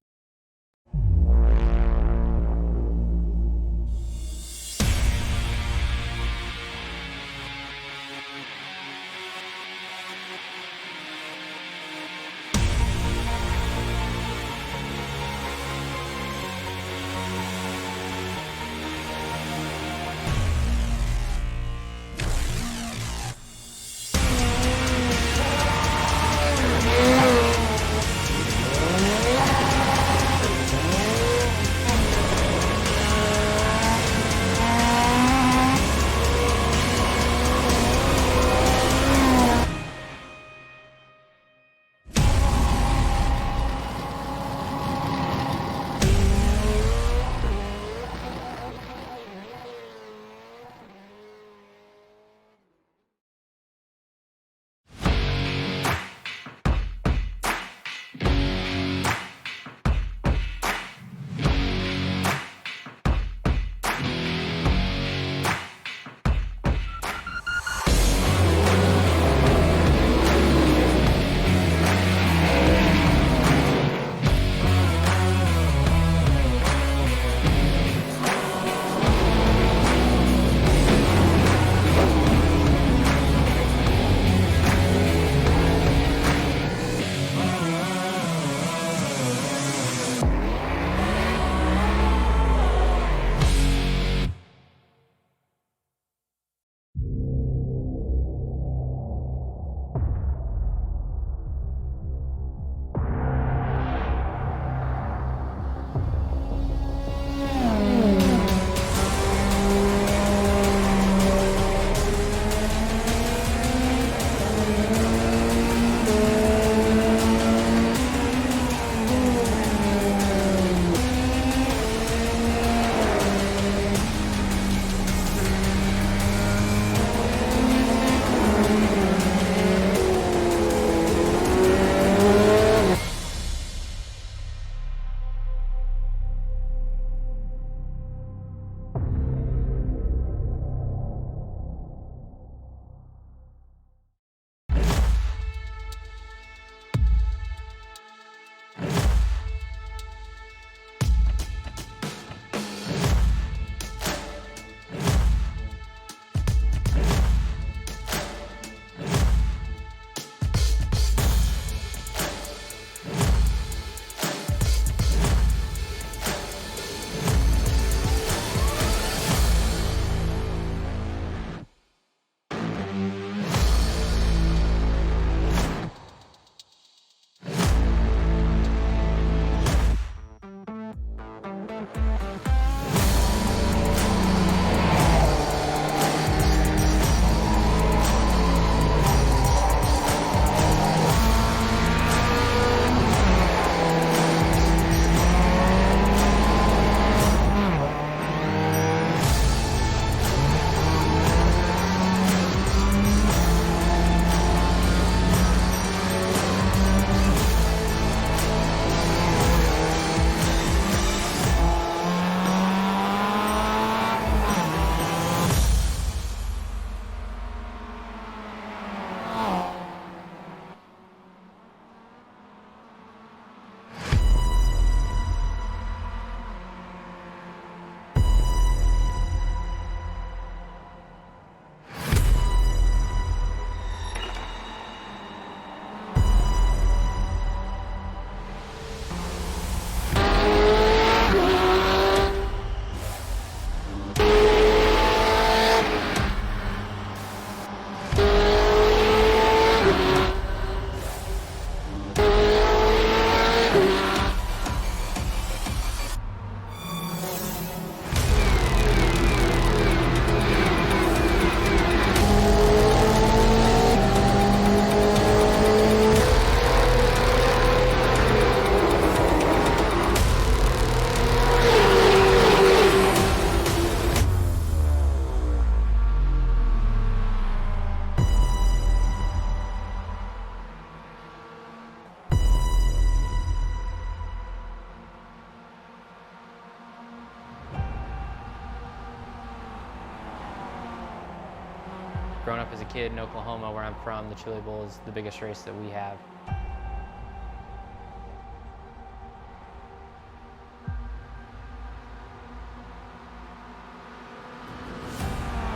growing up as a kid in Oklahoma, where I'm from, the Chili Bowl is the biggest race that we have.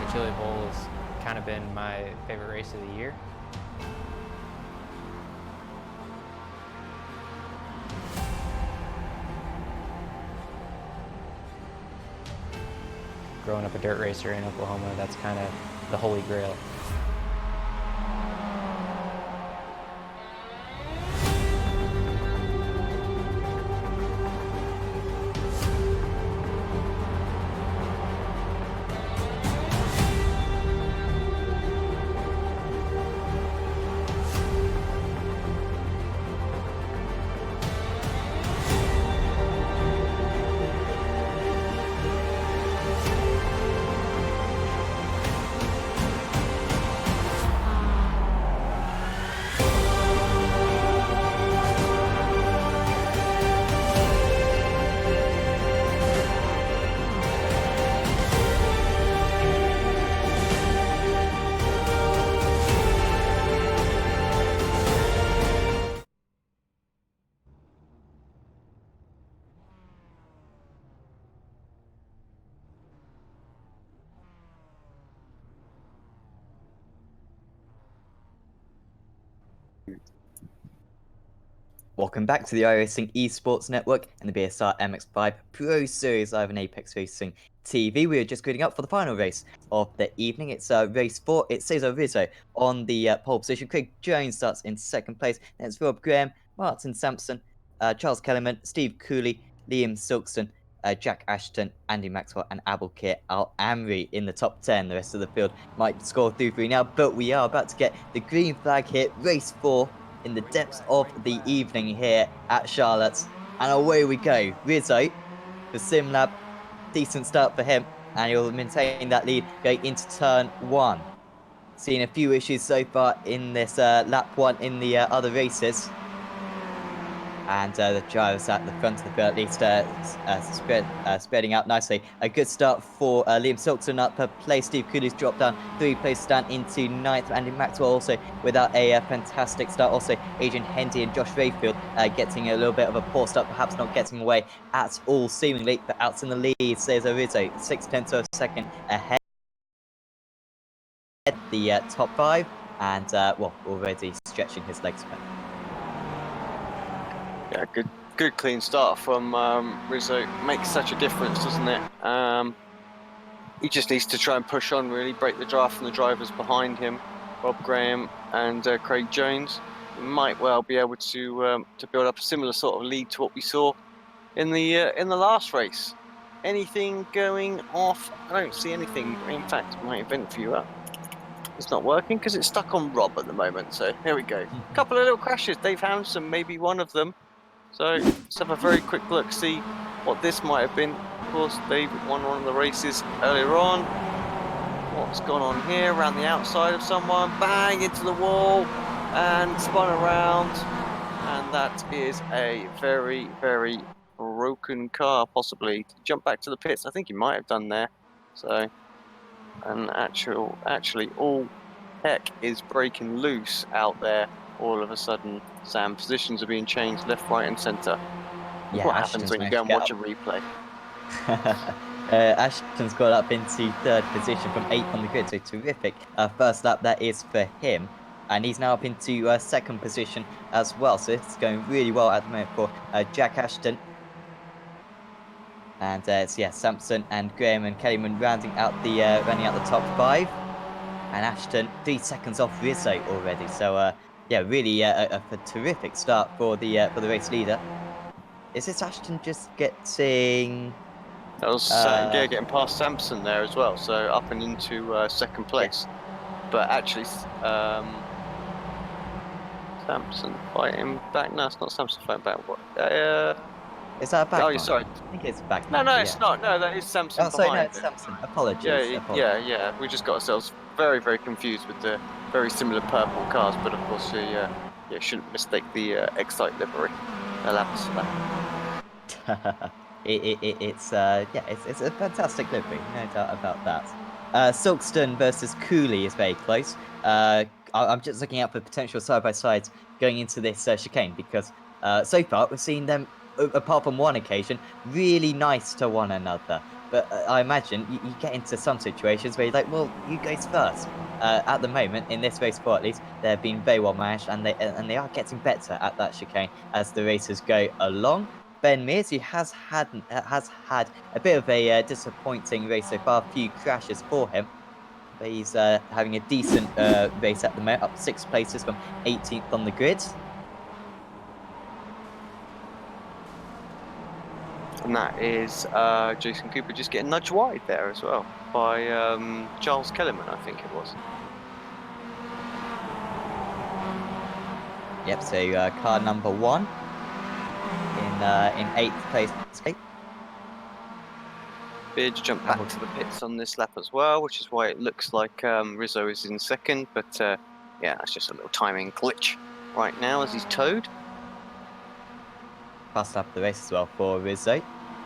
The Chili Bowl has kind of been my favorite race of the year. Growing up a dirt racer in Oklahoma, that's kind of the holy grail. Welcome back to the iRacing Esports Network and the BSR MX5 Pro Series live on Apex Racing TV. We are just gearing up for the final race of the evening. It's race 4. It's Cesar Rizzo on the pole position. Craig Jones starts in second place. Then it's Rob Graham, Martin Sampson, Charles Kellerman, Steve Cooley, Liam Silkston, Jack Ashton, Andy Maxwell, and Abulkir Al-Amri in the top 10. The rest of the field might score through for you now, but we are about to get the green flag here. Race 4. In the depths of the evening here at Charlotte's. And away we go. Rizzo, the sim lab, decent start for him. And he'll maintain that lead going into turn 1. Seen a few issues so far in this lap 1 in the other races. And the drivers at the front of the field at least spreading out nicely. A good start for Liam Silkson up a place. Steve Cooley's dropped down 3 places down into 9th. Andy Maxwell also without a fantastic start. Also Adrian Hendy and Josh Rayfield getting a little bit of a poor start, perhaps not getting away at all seemingly. But out in the lead, Cesar Rizzo, 6/10 of a second ahead the top 5. And, well, already stretching his legs back. Yeah, good clean start from Rizzo. Makes such a difference, doesn't it? He just needs to try and push on, really, break the draft from the drivers behind him, Rob Graham and Craig Jones. He might well be able to build up a similar sort of lead to what we saw in the last race. Anything going off? I don't see anything. In fact, my event viewer it's not working because it's stuck on Rob at the moment. So here we go. A couple of little crashes. Dave Hanson, maybe one of them. So let's have a very quick look, see what this might have been. Of course, Dave won one of the races earlier on. What's gone on here? Around the outside of someone, bang into the wall and spun around. And that is a very, very broken car, possibly. Jump back to the pits. I think he might have done there. So, and actually, all heck is breaking loose out there. All of a sudden, Sam, positions are being changed left, right, and centre. Yeah, What Ashton's happens when you go and watch a replay? Ashton's got up into 3rd position from 8th on the grid, so terrific first lap that is for him. And he's now up into 2nd position as well, so it's going really well at the moment for Jack Ashton. And it's, yeah, Sampson and Graham and Kellyman rounding out the top 5. And Ashton 3 seconds off Rizzo already, so yeah, really a terrific start for the race leader. Is this Ashton just getting... That was getting past Sampson there as well, so up and into 2nd place. Yeah. But actually, Sampson fighting back. No, it's not Sampson fighting back. What? Is that a back? Oh, yeah, sorry. I think it's back. No, it's not. No, that is Sampson. Oh, sorry, no, it's Sampson. Apologies. Yeah. We just got ourselves very, very confused with the very similar purple cars, but of course, you shouldn't mistake the Excite livery. Alas for that. It's a fantastic livery, no doubt about that. Silkstone versus Cooley is very close. I'm just looking out for potential side-by-sides going into this chicane because so far we've seen them, apart from one occasion, really nice to one another. But I imagine you get into some situations where you're like, well, you guys first. At the moment, in this race 4 at least, they're being very well managed and they are getting better at that chicane as the races go along. Ben Mears, who has had a bit of a disappointing race so far, a few crashes for him. But he's having a decent race at the moment, up 6 places from 18th on the grid. And that is Jason Cooper just getting nudged wide there as well by Charles Kellerman, I think it was. Yep, so car number 1 in 8th place. Beard jumped back to the pits on this lap as well, which is why it looks like Rizzo is in second. But yeah, that's just a little timing glitch right now as he's towed. Fast lap of the race as well for Rizzo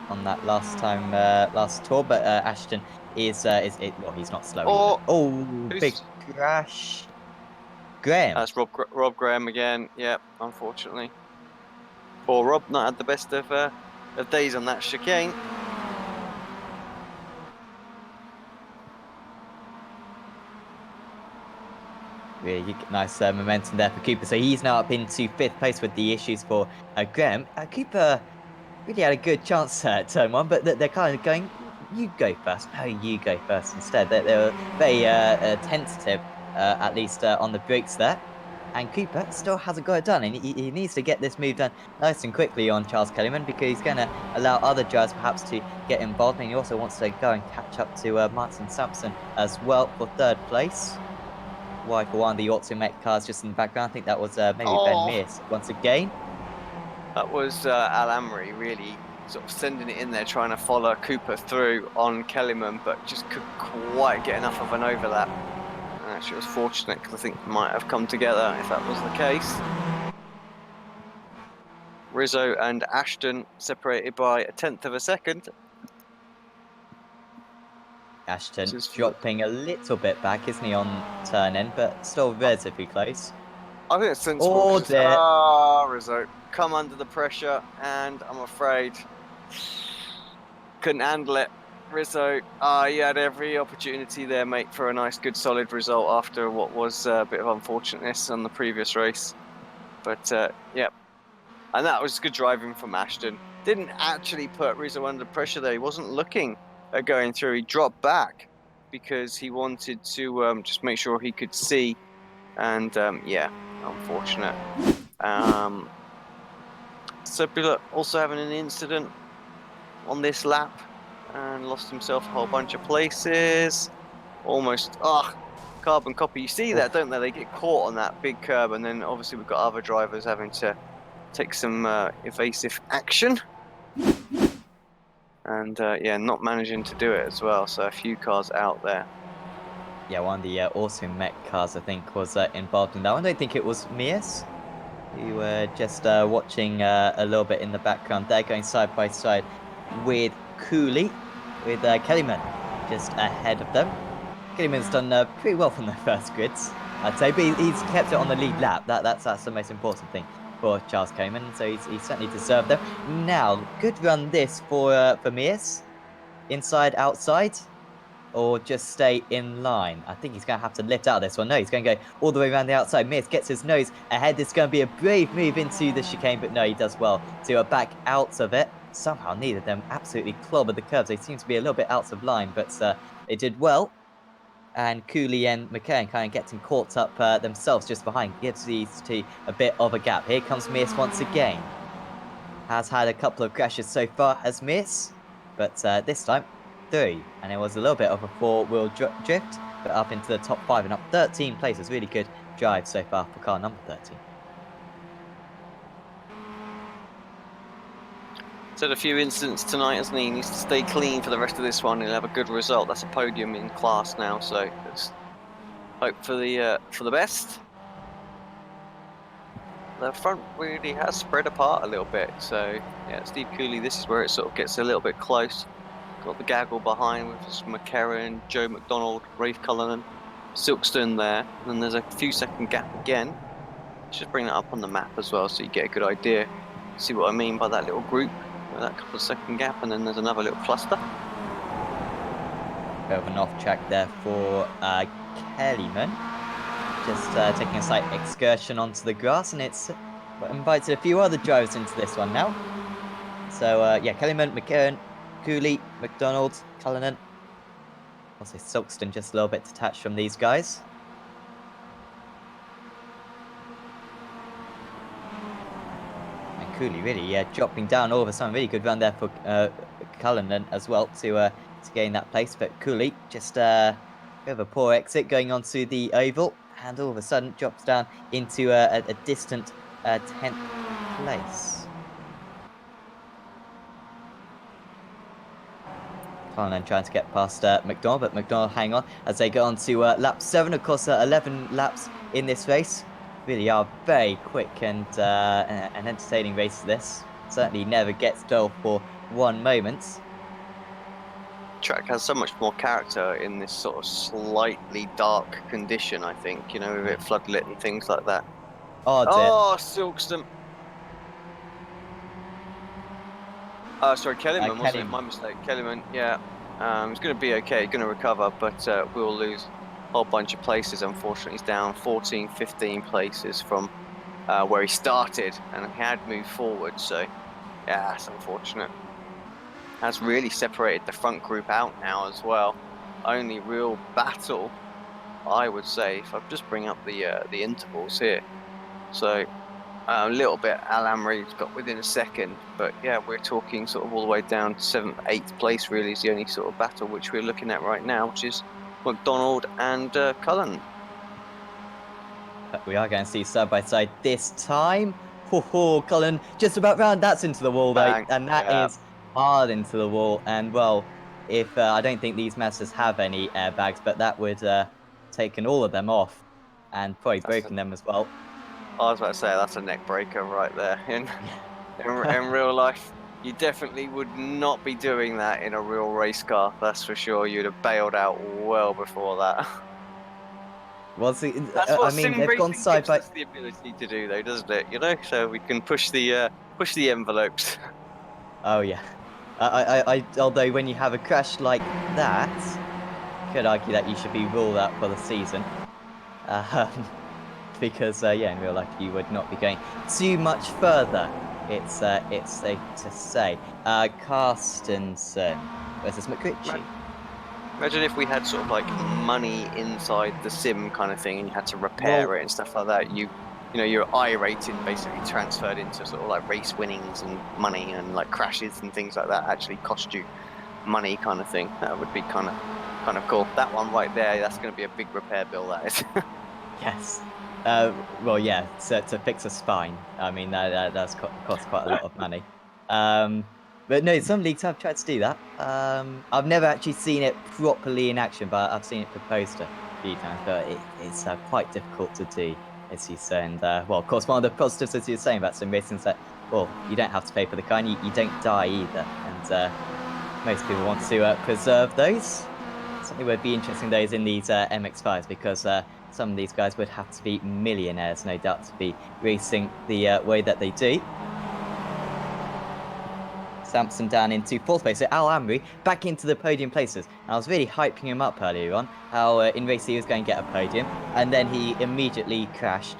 on that last tour. But Ashton is well, he's not slow either. Oh, big crash. Graham. That's Rob Graham again. Yeah, unfortunately. Poor Rob, not had the best of days on that chicane. Really nice momentum there for Cooper. So he's now up into 5th place with the issues for Graham. Cooper really had a good chance at turn 1, but they're kind of going, you go first. No, you go first instead. They were very tentative, at least on the brakes there. And Cooper still hasn't got it done. And he needs to get this move done nice and quickly on Charles Kellyman because he's going to allow other drivers perhaps to get involved. And he also wants to go and catch up to Martin Sampson as well for 3rd place. Why for one of the Automet cars just in the background. I think that was maybe Ben Mears once again. That was Al Amri really sort of sending it in there, trying to follow Cooper through on Kellyman, but just couldn't quite get enough of an overlap. Actually, it was fortunate because I think it might have come together if that was the case. Rizzo and Ashton separated by 1/10 of a second. Ashton dropping a little bit back, isn't he, on turn in, but still relatively close. I think it's sensible. Rizzo come under the pressure, and I'm afraid couldn't handle it. Rizzo, you had every opportunity there, mate, for a nice, good, solid result after what was a bit of unfortunateness on the previous race. But yeah, and that was good driving from Ashton. Didn't actually put Rizzo under pressure though. He wasn't looking at going through. He dropped back because he wanted to just make sure he could see. And yeah, unfortunate. Sebula also having an incident on this lap and lost himself a whole bunch of places. Almost, carbon copy. You see that, don't they? They get caught on that big curb, and then obviously we've got other drivers having to take some evasive action. And yeah, not managing to do it as well. So a few cars out there. Yeah, one of the Automet cars, I think, was involved in that one. I don't think it was Mears. We were just watching a little bit in the background there, going side by side with Cooley, with Kellyman just ahead of them. Kellyman's done pretty well from the first grids, I'd say, but he's kept it on the lead lap. That's the most important thing for Charles Kellyman, so he's certainly deserved them. Now, good run this for Mears. Inside, outside, or just stay in line. I think he's going to have to lift out of this one. No, he's going to go all the way around the outside. Mears gets his nose ahead. This is going to be a brave move into the chicane, but no, he does well to back out of it. Somehow neither of them absolutely clobbered the curves. They seem to be a little bit out of line, but they did well. And Cooley and McCann kind of getting caught up themselves just behind. Gives these two a bit of a gap. Here comes Mears once again. Has had a couple of crashes so far as Mears, but this time 3, and it was a little bit of a 4-wheel drift, but up into the top 5 and up 13 places. Really good drive so far for car number 13. He's had a few incidents tonight, hasn't he? He needs to stay clean for the rest of this one. He'll have a good result. That's a podium in class now, so let's hope for the best. The front really has spread apart a little bit, so yeah, Steve Cooley, this is where it sort of gets a little bit close. Got the gaggle behind with McCarran, Joe McDonald, Rafe Cullinan, Silkstone there. And then there's a few second gap again. Just bring that up on the map as well so you get a good idea. See what I mean by that little group, that couple of second gap, and then there's another little cluster. Bit of an off track there for Kellyman. Just taking a slight excursion onto the grass, and it's invited a few other drivers into this one now. So yeah, Kellyman, McKeown, Cooley, McDonald, Cullinan. Also Silkston just a little bit detached from these guys. And Cooley really dropping down all of a sudden. Really good run there for Cullinan as well to gain that place. But Cooley just bit of a poor exit going onto the oval, and all of a sudden drops down into a distant 10th place. Cullinan trying to get past McDonald, but McDonald hang on as they go on to lap 7. Of course, 11 laps in this race. Really are very quick and an entertaining race. This certainly never gets dull for one moment. Track has so much more character in this sort of slightly dark condition, I think, you know, with it floodlit and things like that. Oh, dear. Oh, Silkston. Sorry, Kellyman, wasn't it? My mistake. Kellyman, yeah. He's going to be okay, going to recover, but we'll lose a whole bunch of places, unfortunately. He's down 14, 15 places from where he started, and he had moved forward, so yeah, that's unfortunate. That's really separated the front group out now as well. Only real battle, I would say, if I just bring up the intervals here. So a little bit Al Amri's got within a second, but yeah, we're talking sort of all the way down to 7th, 8th place really is the only sort of battle which we're looking at right now, which is McDonald and Cullen. We are going to see side by side this time. Cullen just about round. That's into the wall though, Bang. and that is hard into the wall. And well, if I don't think these Masters have any airbags, but that would taken all of them off and probably broken them as well. I was about to say that's a neck breaker right there. In real life, you definitely would not be doing that in a real race car. That's for sure. You'd have bailed out well before that. Well, see, That's what I mean, sim they've gone racing side gives by. us the ability to do, though, doesn't it? You know, so we can push the envelopes. Oh yeah. Although when you have a crash like that, could argue that you should be ruled out for the season. Because yeah, in real life you would not be going too much further. It's safe to say. Carstensen versus McRitchie. Imagine if we had sort of like money inside the sim kind of thing, and you had to repair it and stuff like that. You know, your iRating basically transferred into sort of like race winnings and money, and like crashes and things like that actually cost you money kind of thing. That would be kind of cool. That one right there, that's going to be a big repair bill, that is. Yes. Well, yeah. So to fix a spine, I mean that does cost quite a lot of money. But no, some leagues have tried to do that. I've never actually seen it properly in action, but I've seen it proposed a few times. But it's quite difficult to do, as you say. And well, of course, one of the positives, as you're saying about sim racing, is that well, you don't have to pay for the car, and you don't die either. And most people want to preserve those. Certainly would be interesting those in these MX5s because some of these guys would have to be millionaires, no doubt, to be racing the way that they do. Sampson down into 4th place. So Al Amri back into the podium places. And I was really hyping him up earlier on, how in race he was going to get a podium, and then he immediately crashed.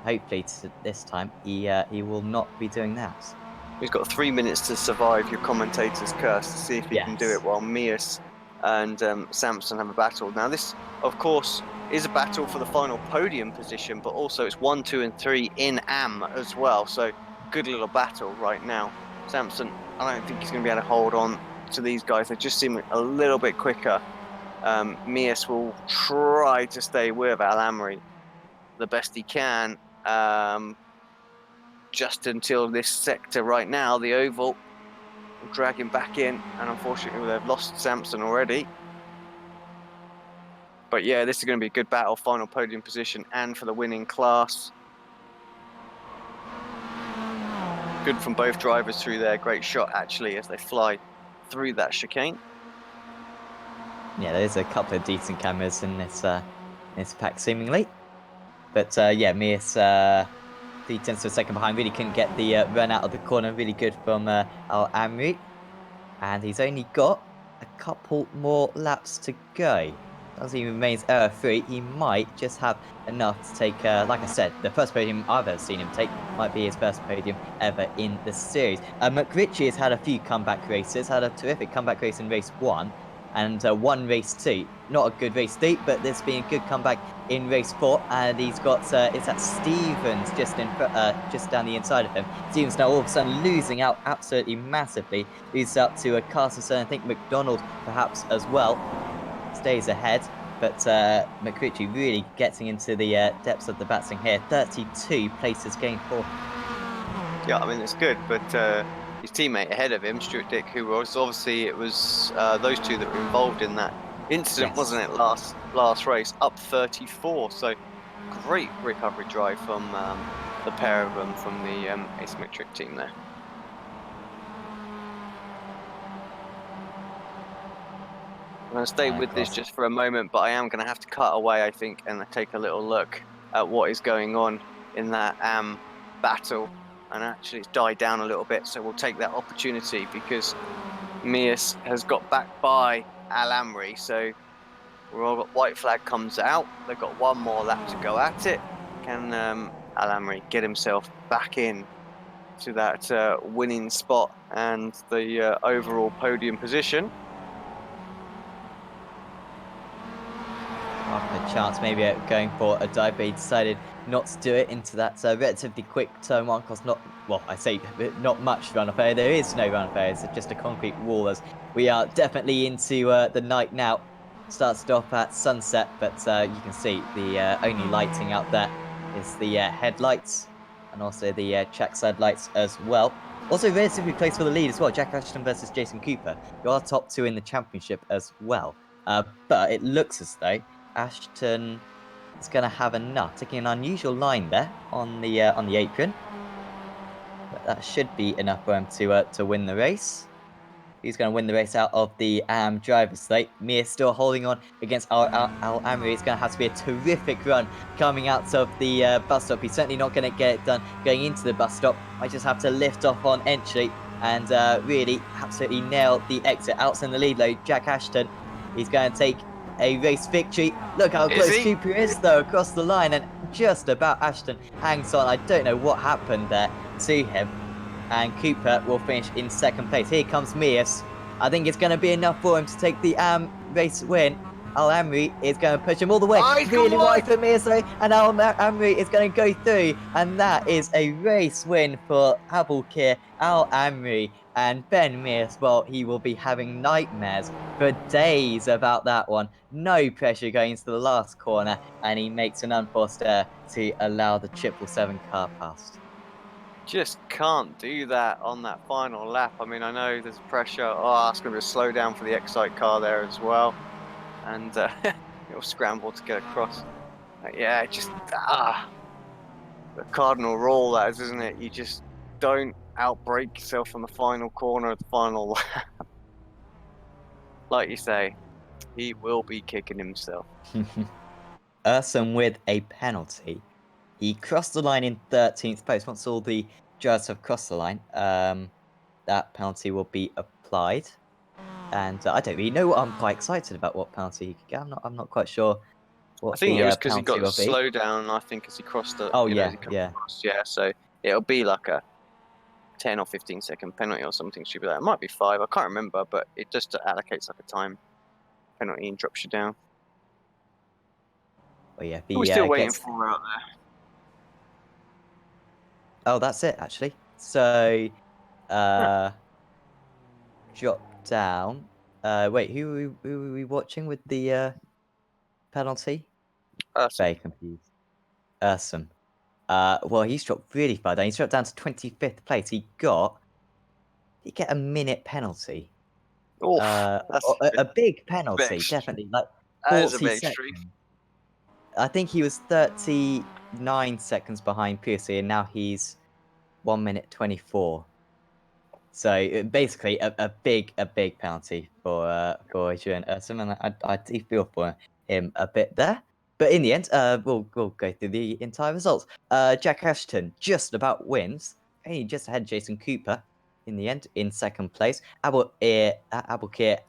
Hopefully this time he will not be doing that. He's got 3 minutes to survive your commentator's curse to see if he can do it while Mias and Sampson have a battle. Now this, of course, is a battle for the final podium position, but also it's 1, 2, and 3 in AM as well. So good little battle right now. Sampson, I don't think he's going to be able to hold on to these guys. They just seem a little bit quicker. Mias will try to stay with Al Amri the best he can. Just until this sector right now, the oval, will drag him back in, and unfortunately they've lost Sampson already. But yeah, this is going to be a good battle, final podium position, and for the winning class. Good from both drivers through there. Great shot actually as they fly through that chicane. Yeah, there's a couple of decent cameras in this pack seemingly. But yeah, Mias he tends to a second behind. Really couldn't get the run out of the corner. Really good from Al Amri. And he's only got a couple more laps to go. As he remains error free, he might just have enough to take, like I said, the first podium I've ever seen him take might be his first podium ever in the series. McRitchie has had a few comeback races, had a terrific comeback race in race 1 and won race 2. Not a good race 3, but there's been a good comeback in race 4, and he's got it's at Stevens just just down the inside of him. Stevens now all of a sudden losing out absolutely massively. Leads up to a Carstensen, I think McDonald perhaps as well stays ahead, but McRitchie really getting into the depths of the batting here. 32 places gained for. Yeah, I mean it's good, but his teammate ahead of him, Stuart Dick, who was obviously it was those two that were involved in that incident, Yes. wasn't it? Last race, up 34. So great recovery drive from the pair of them from the asymmetric team there. I'm going to stay with this just for a moment, but I am going to have to cut away, I think, and take a little look at what is going on in that battle. And actually, it's died down a little bit, so we'll take that opportunity because Mias has got back by Al Amri, so we're all got white flag comes out. They've got one more lap to go at it. Can Al Amri get himself back in to that winning spot and the overall podium position? Half a chance, maybe going for a dive, but he decided not to do it into that relatively quick turn one, because I say not much runoff area. There is no runoff area, it's just a concrete wall, as we are definitely into the night now. Started off at sunset, but you can see the only lighting out there is the headlights and also the trackside lights as well. Also relatively close for the lead as well. Jack Ashton versus Jason Cooper, who are top 2 in the championship as well. But it looks as though Ashton is going to have enough, taking an unusual line there on the apron, but that should be enough for him to win the race. He's going to win the race out of the driver's slate. Mir still holding on against Al Amri. It's going to have to be a terrific run coming out of the bus stop. He's certainly not going to get it done going into the bus stop. Might just have to lift off on entry and really absolutely nail the exit. Out's in the lead though, Jack Ashton. He's going to take a race victory. Look how close Cooper is though across the line, and just about Ashton hangs on. I don't know what happened there to him. And Cooper will finish in second place. Here comes Mias. I think it's going to be enough for him to take the race win. Al Amri is going to push him all the way. Really wide for Mias though, and Al Amri is going to go through, and that is a race win for Abulkir, Al Amri, and Ben Mias. Well, he will be having nightmares for days about that one. No pressure going into the last corner, and he makes an unforced error to allow the 777 car past. Just can't do that on that final lap. I mean, I know there's pressure. Oh, it's going to be a slowdown for the Excite car there as well. And it'll scramble to get across. Yeah, just, the cardinal rule that is, isn't it? You just don't outbrake yourself on the final corner of the final lap. Like you say, he will be kicking himself. Urson with a penalty. He crossed the line in 13th place. Once all the drivers have crossed the line, that penalty will be applied. And I don't really know. I'm quite excited about what penalty he could get. I'm not quite sure what I think the it was because he got penalty the will be. slowdown, I think, as he crossed the, Oh as yeah, he come yeah. across. Yeah, so it'll be like a 10 or 15 second penalty or something stupid like that. It might be 5, I can't remember, but it just allocates like a time penalty and drops you down. Well, yeah. We're still waiting for out there. Oh, that's it actually. So, drop down. Wait, who were we watching with the penalty? Awesome. Very confused. Urson. Well, he's dropped really far down. He's dropped down to 25th place. He get a minute penalty. Oof, that's A big penalty, extreme. definitely. Like That is a 40 bit extreme. seconds. I think he was 39 seconds behind previously, and now he's 1 minute 24. So basically, a big penalty for Adrian Ursum, and I do feel for him a bit there. But in the end, we'll go through the entire results. Jack Ashton just about wins. He just had Jason Cooper in the end in second place. Abulkir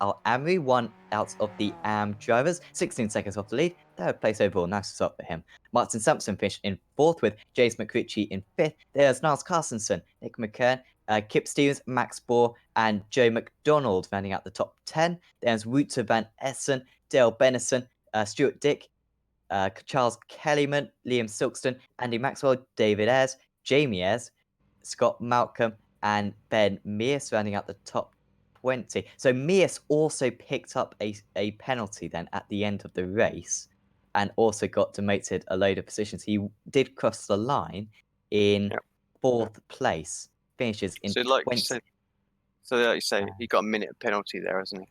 Al Amri won out of the AM drivers, 16 seconds off the lead. Third place overall, nice result for him. Martin Sampson finished in fourth with James McRitchie in fifth. There's Niles Carstensen, Nick McKern, Kip Stevens, Max Bohr, and Joe McDonald rounding out the top 10. There's Wouter Van Essen, Dale Bennison, Stuart Dick, Charles Kellyman, Liam Silkston, Andy Maxwell, David Ayres, Jamie Ayres, Scott Malcolm, and Ben Mears rounding out the top 20. So Mears also picked up a penalty then at the end of the race and also got demoted a load of positions. He did cross the line in fourth place, finishes in 20. So like you say, he got a minute penalty there, hasn't he?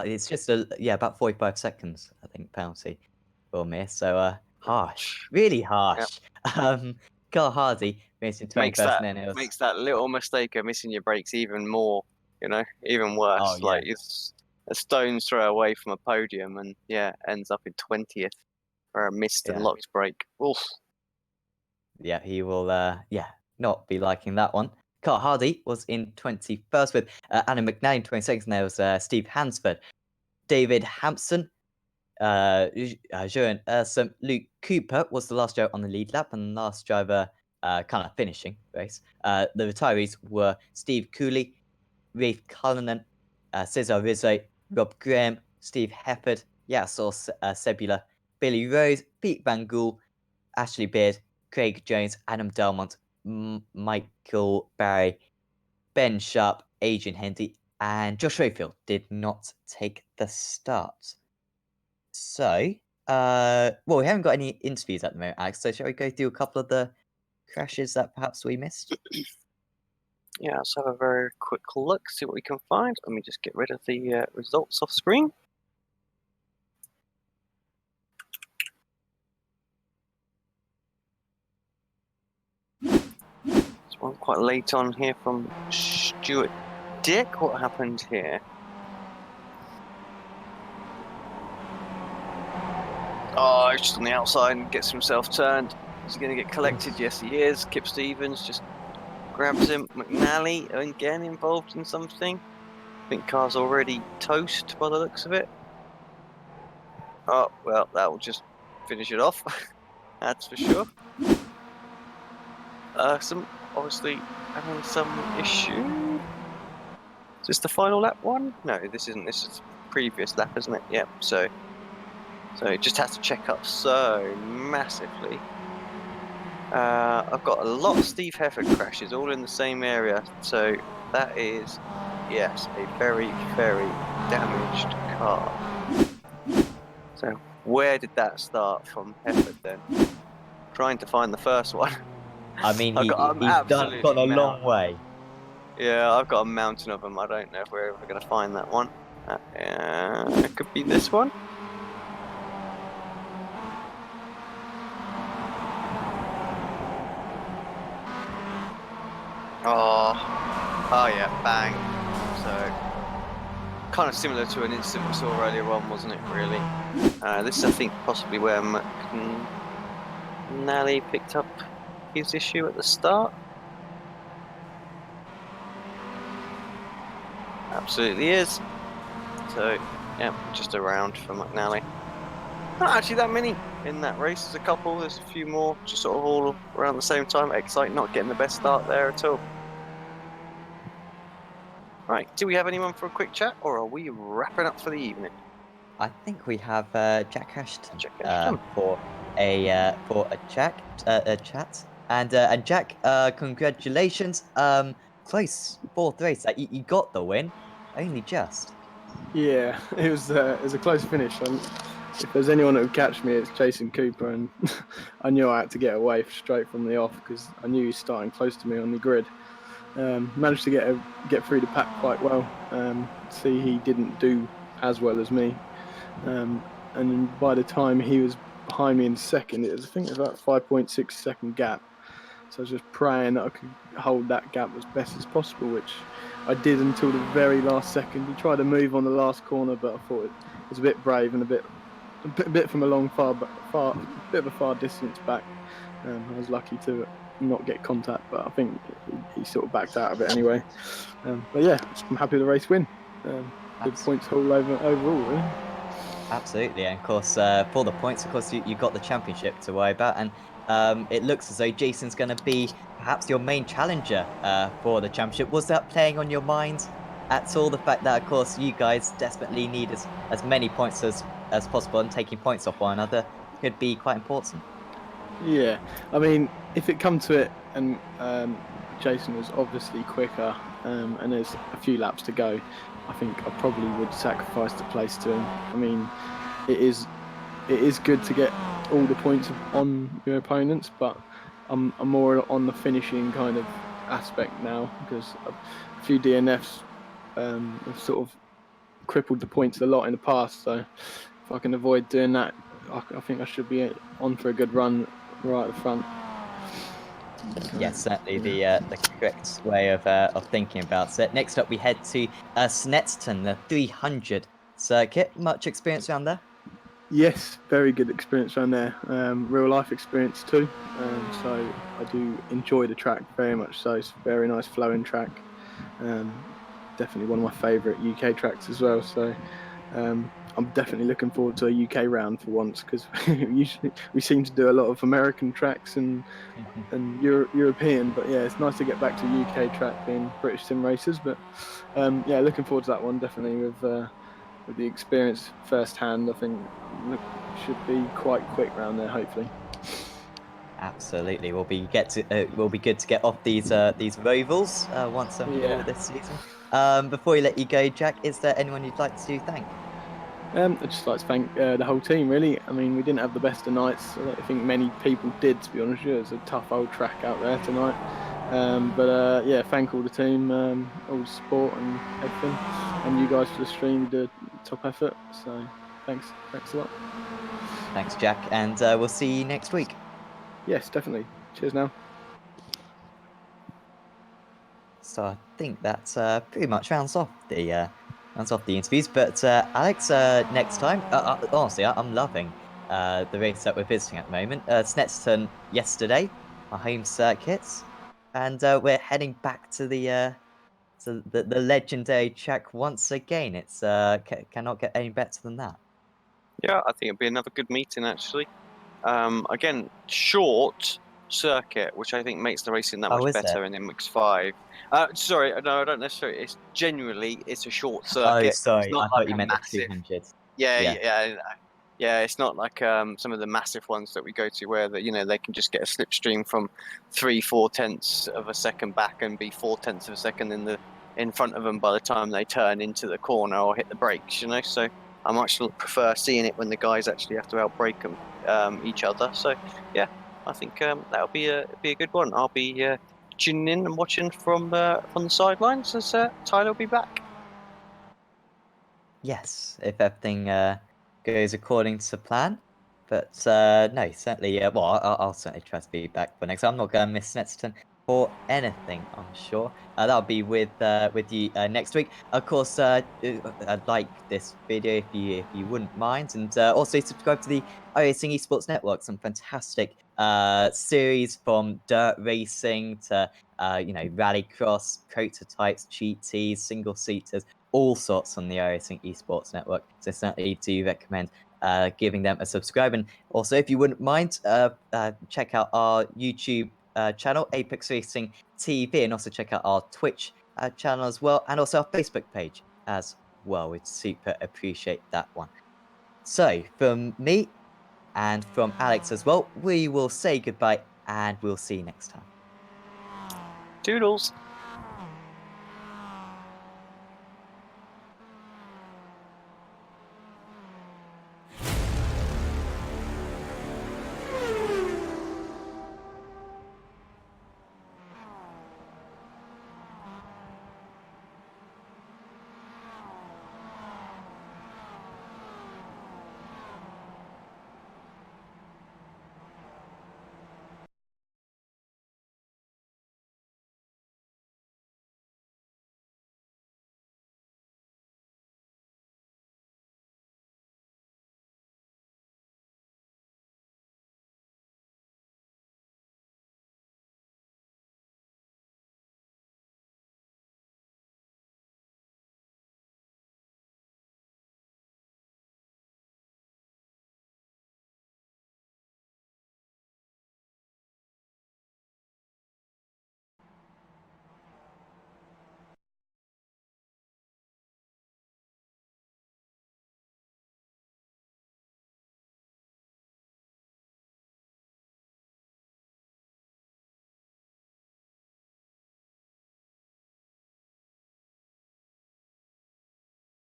It's just about 45 seconds, I think, penalty for me. So harsh, really harsh. Carl Hardy finished in 21st. Makes that little mistake of missing your brakes even more, even worse. Oh, yeah. Like it's a stone's throw away from a podium, and ends up in 20th for a missed and locked brake. Oof. Yeah, he will. Not be liking that one. Carl Hardy was in 21st with Adam McNally in 22nd. There was Steve Hansford, David Hampson, Johan Ursum, Luke Cooper was the last driver on the lead lap and the last driver kind of finishing the race. The retirees were Steve Cooley, Rafe Cullinan, Cesar Rizzo, Rob Graham, Steve Hefford, Yassor Sebula, Billy Rose, Pete Van Gool, Ashley Beard, Craig Jones, Adam Delmont, Michael Barry, Ben Sharp, Adrian Hendy, and Josh Rayfield did not take the start. So, we haven't got any interviews at the moment, Alex. So, shall we go through a couple of the crashes that perhaps we missed? Yeah, let's have a very quick look, see what we can find. Let me just get rid of the results off screen. This one quite late on here from Stuart Dick. What happened here? Oh, he's just on the outside and gets himself turned. Is he going to get collected? Yes, he is. Kip Stevens just grabs him. McNally again involved in something. I think car's already toast by the looks of it. Oh, well, that will just finish it off. That's for sure. Obviously having some issue. Is this the final lap one? No, this isn't. This is previous lap, isn't it? Yep. So it just has to check up so massively. I've got a lot of Steve Hefford crashes all in the same area. So that is, yes, a very, very damaged car. So where did that start from Hefford then? Trying to find the first one. I mean, he's gone a long way. Yeah, I've got a mountain of them. I don't know if we're ever going to find that one. It could be this one. Oh yeah, bang. So, kind of similar to an incident we saw earlier on, wasn't it, really? This is, I think, possibly where McNally picked up his issue at the start. Absolutely is. So, yeah, just a round for McNally. Not actually that many in that race. There's a couple, there's a few more, just sort of all around the same time. Excite not getting the best start there at all. Right, do we have anyone for a quick chat, or are we wrapping up for the evening? I think we have Jack Ashton, for a chat. And Jack, congratulations. Close fourth race. You got the win, only just. Yeah, it was a close finish. If there's anyone that would catch me, it's Jason Cooper, and I knew I had to get away straight from the off because I knew he was starting close to me on the grid. Managed to get through the pack quite well. See, he didn't do as well as me, and by the time he was behind me in second, I think it was about 5.6 second gap. So I was just praying that I could hold that gap as best as possible, which I did until the very last second. He tried to move on the last corner, but I thought it was a bit brave and a bit from a bit of a far distance back. I was lucky to not get contact, but I think he sort of backed out of it anyway. But yeah, I'm happy the race win. Good points haul overall, really. Absolutely, and of course, for the points, of course, you got the championship to worry about, and it looks as though Jason's going to be perhaps your main challenger for the championship. Was that playing on your mind at all? The fact that, of course, you guys desperately need as many points as possible, and taking points off one another could be quite important. Yeah, I mean, if it come to it, and Jason was obviously quicker, and there's a few laps to go, I think I probably would sacrifice the place to him. I mean, it is good to get all the points on your opponents, but I'm more on the finishing kind of aspect now, because a few DNFs have sort of crippled the points a lot in the past. So if I can avoid doing that, I think I should be on for a good run right at the front. So, Yes, certainly yeah. the correct way of thinking about it. Next up, we head to Snetterton, the 300 circuit. Much experience around there? Yes, very good experience around there. Real life experience too. So I do enjoy the track very much. So it's a very nice flowing track. Definitely one of my favourite UK tracks as well. So I'm definitely looking forward to a UK round for once, because usually we seem to do a lot of American tracks and European. But yeah, it's nice to get back to a UK track being British sim racers. But yeah, looking forward to that one definitely with the experience firsthand. I think should be quite quick round there, hopefully. Absolutely, will be good to get off these Rovals once and for all Yeah. this season. Before we let you go, Jack, is there anyone you'd like to thank? I'd just like to thank the whole team, really. I mean, we didn't have the best of nights. I don't think many people did, to be honest with you. It's a tough old track out there tonight. But yeah, thank all the team, all the support and everything, and you guys for the stream. You did a top effort. So thanks a lot. Thanks, Jack, and we'll see you next week. Yes, definitely. Cheers now. So I think that pretty much rounds off the interviews. But Alex, next time, honestly, I'm loving the race that we're visiting at the moment. Snetterton yesterday, our home circuits, and we're heading back to the legendary track once again. It's cannot get any better than that. Yeah, I think it'll be another good meeting actually. Again, short circuit, which I think makes the racing that Oh, much is it? better in MX5. Sorry, no, I don't necessarily. It's genuinely it's a short Oh, circuit. It's sorry, not I like thought you a meant the massive. 200. Yeah, Yeah. yeah, yeah. It's not like some of the massive ones that we go to where they can just get a slipstream from 3-4 tenths of a second back and be 4 tenths of a second in front of them by the time they turn into the corner or hit the brakes. So I much prefer seeing it when the guys actually have to outbrake them each other. So yeah, I think that'll be a good one. I'll be tuning in and watching from the sidelines as Tyler will be back. Yes, if everything goes according to plan. But no, certainly, well, I'll certainly try to be back for next. I'm not going to miss Snetterton for anything, I'm sure. That'll be with you next week. Of course, I'd like this video if you wouldn't mind, and also subscribe to the iRacing Esports Network. Some fantastic series from dirt racing to rallycross, prototypes, GTs, single seaters, all sorts on the iRacing Esports Network. So certainly do recommend giving them a subscribe. And also, if you wouldn't mind, check out our YouTube channel, Apex Racing TV, and also check out our Twitch channel as well, and also our Facebook page as well. We'd super appreciate that one. So, from me and from Alex as well, we will say goodbye and we'll see you next time. Toodles.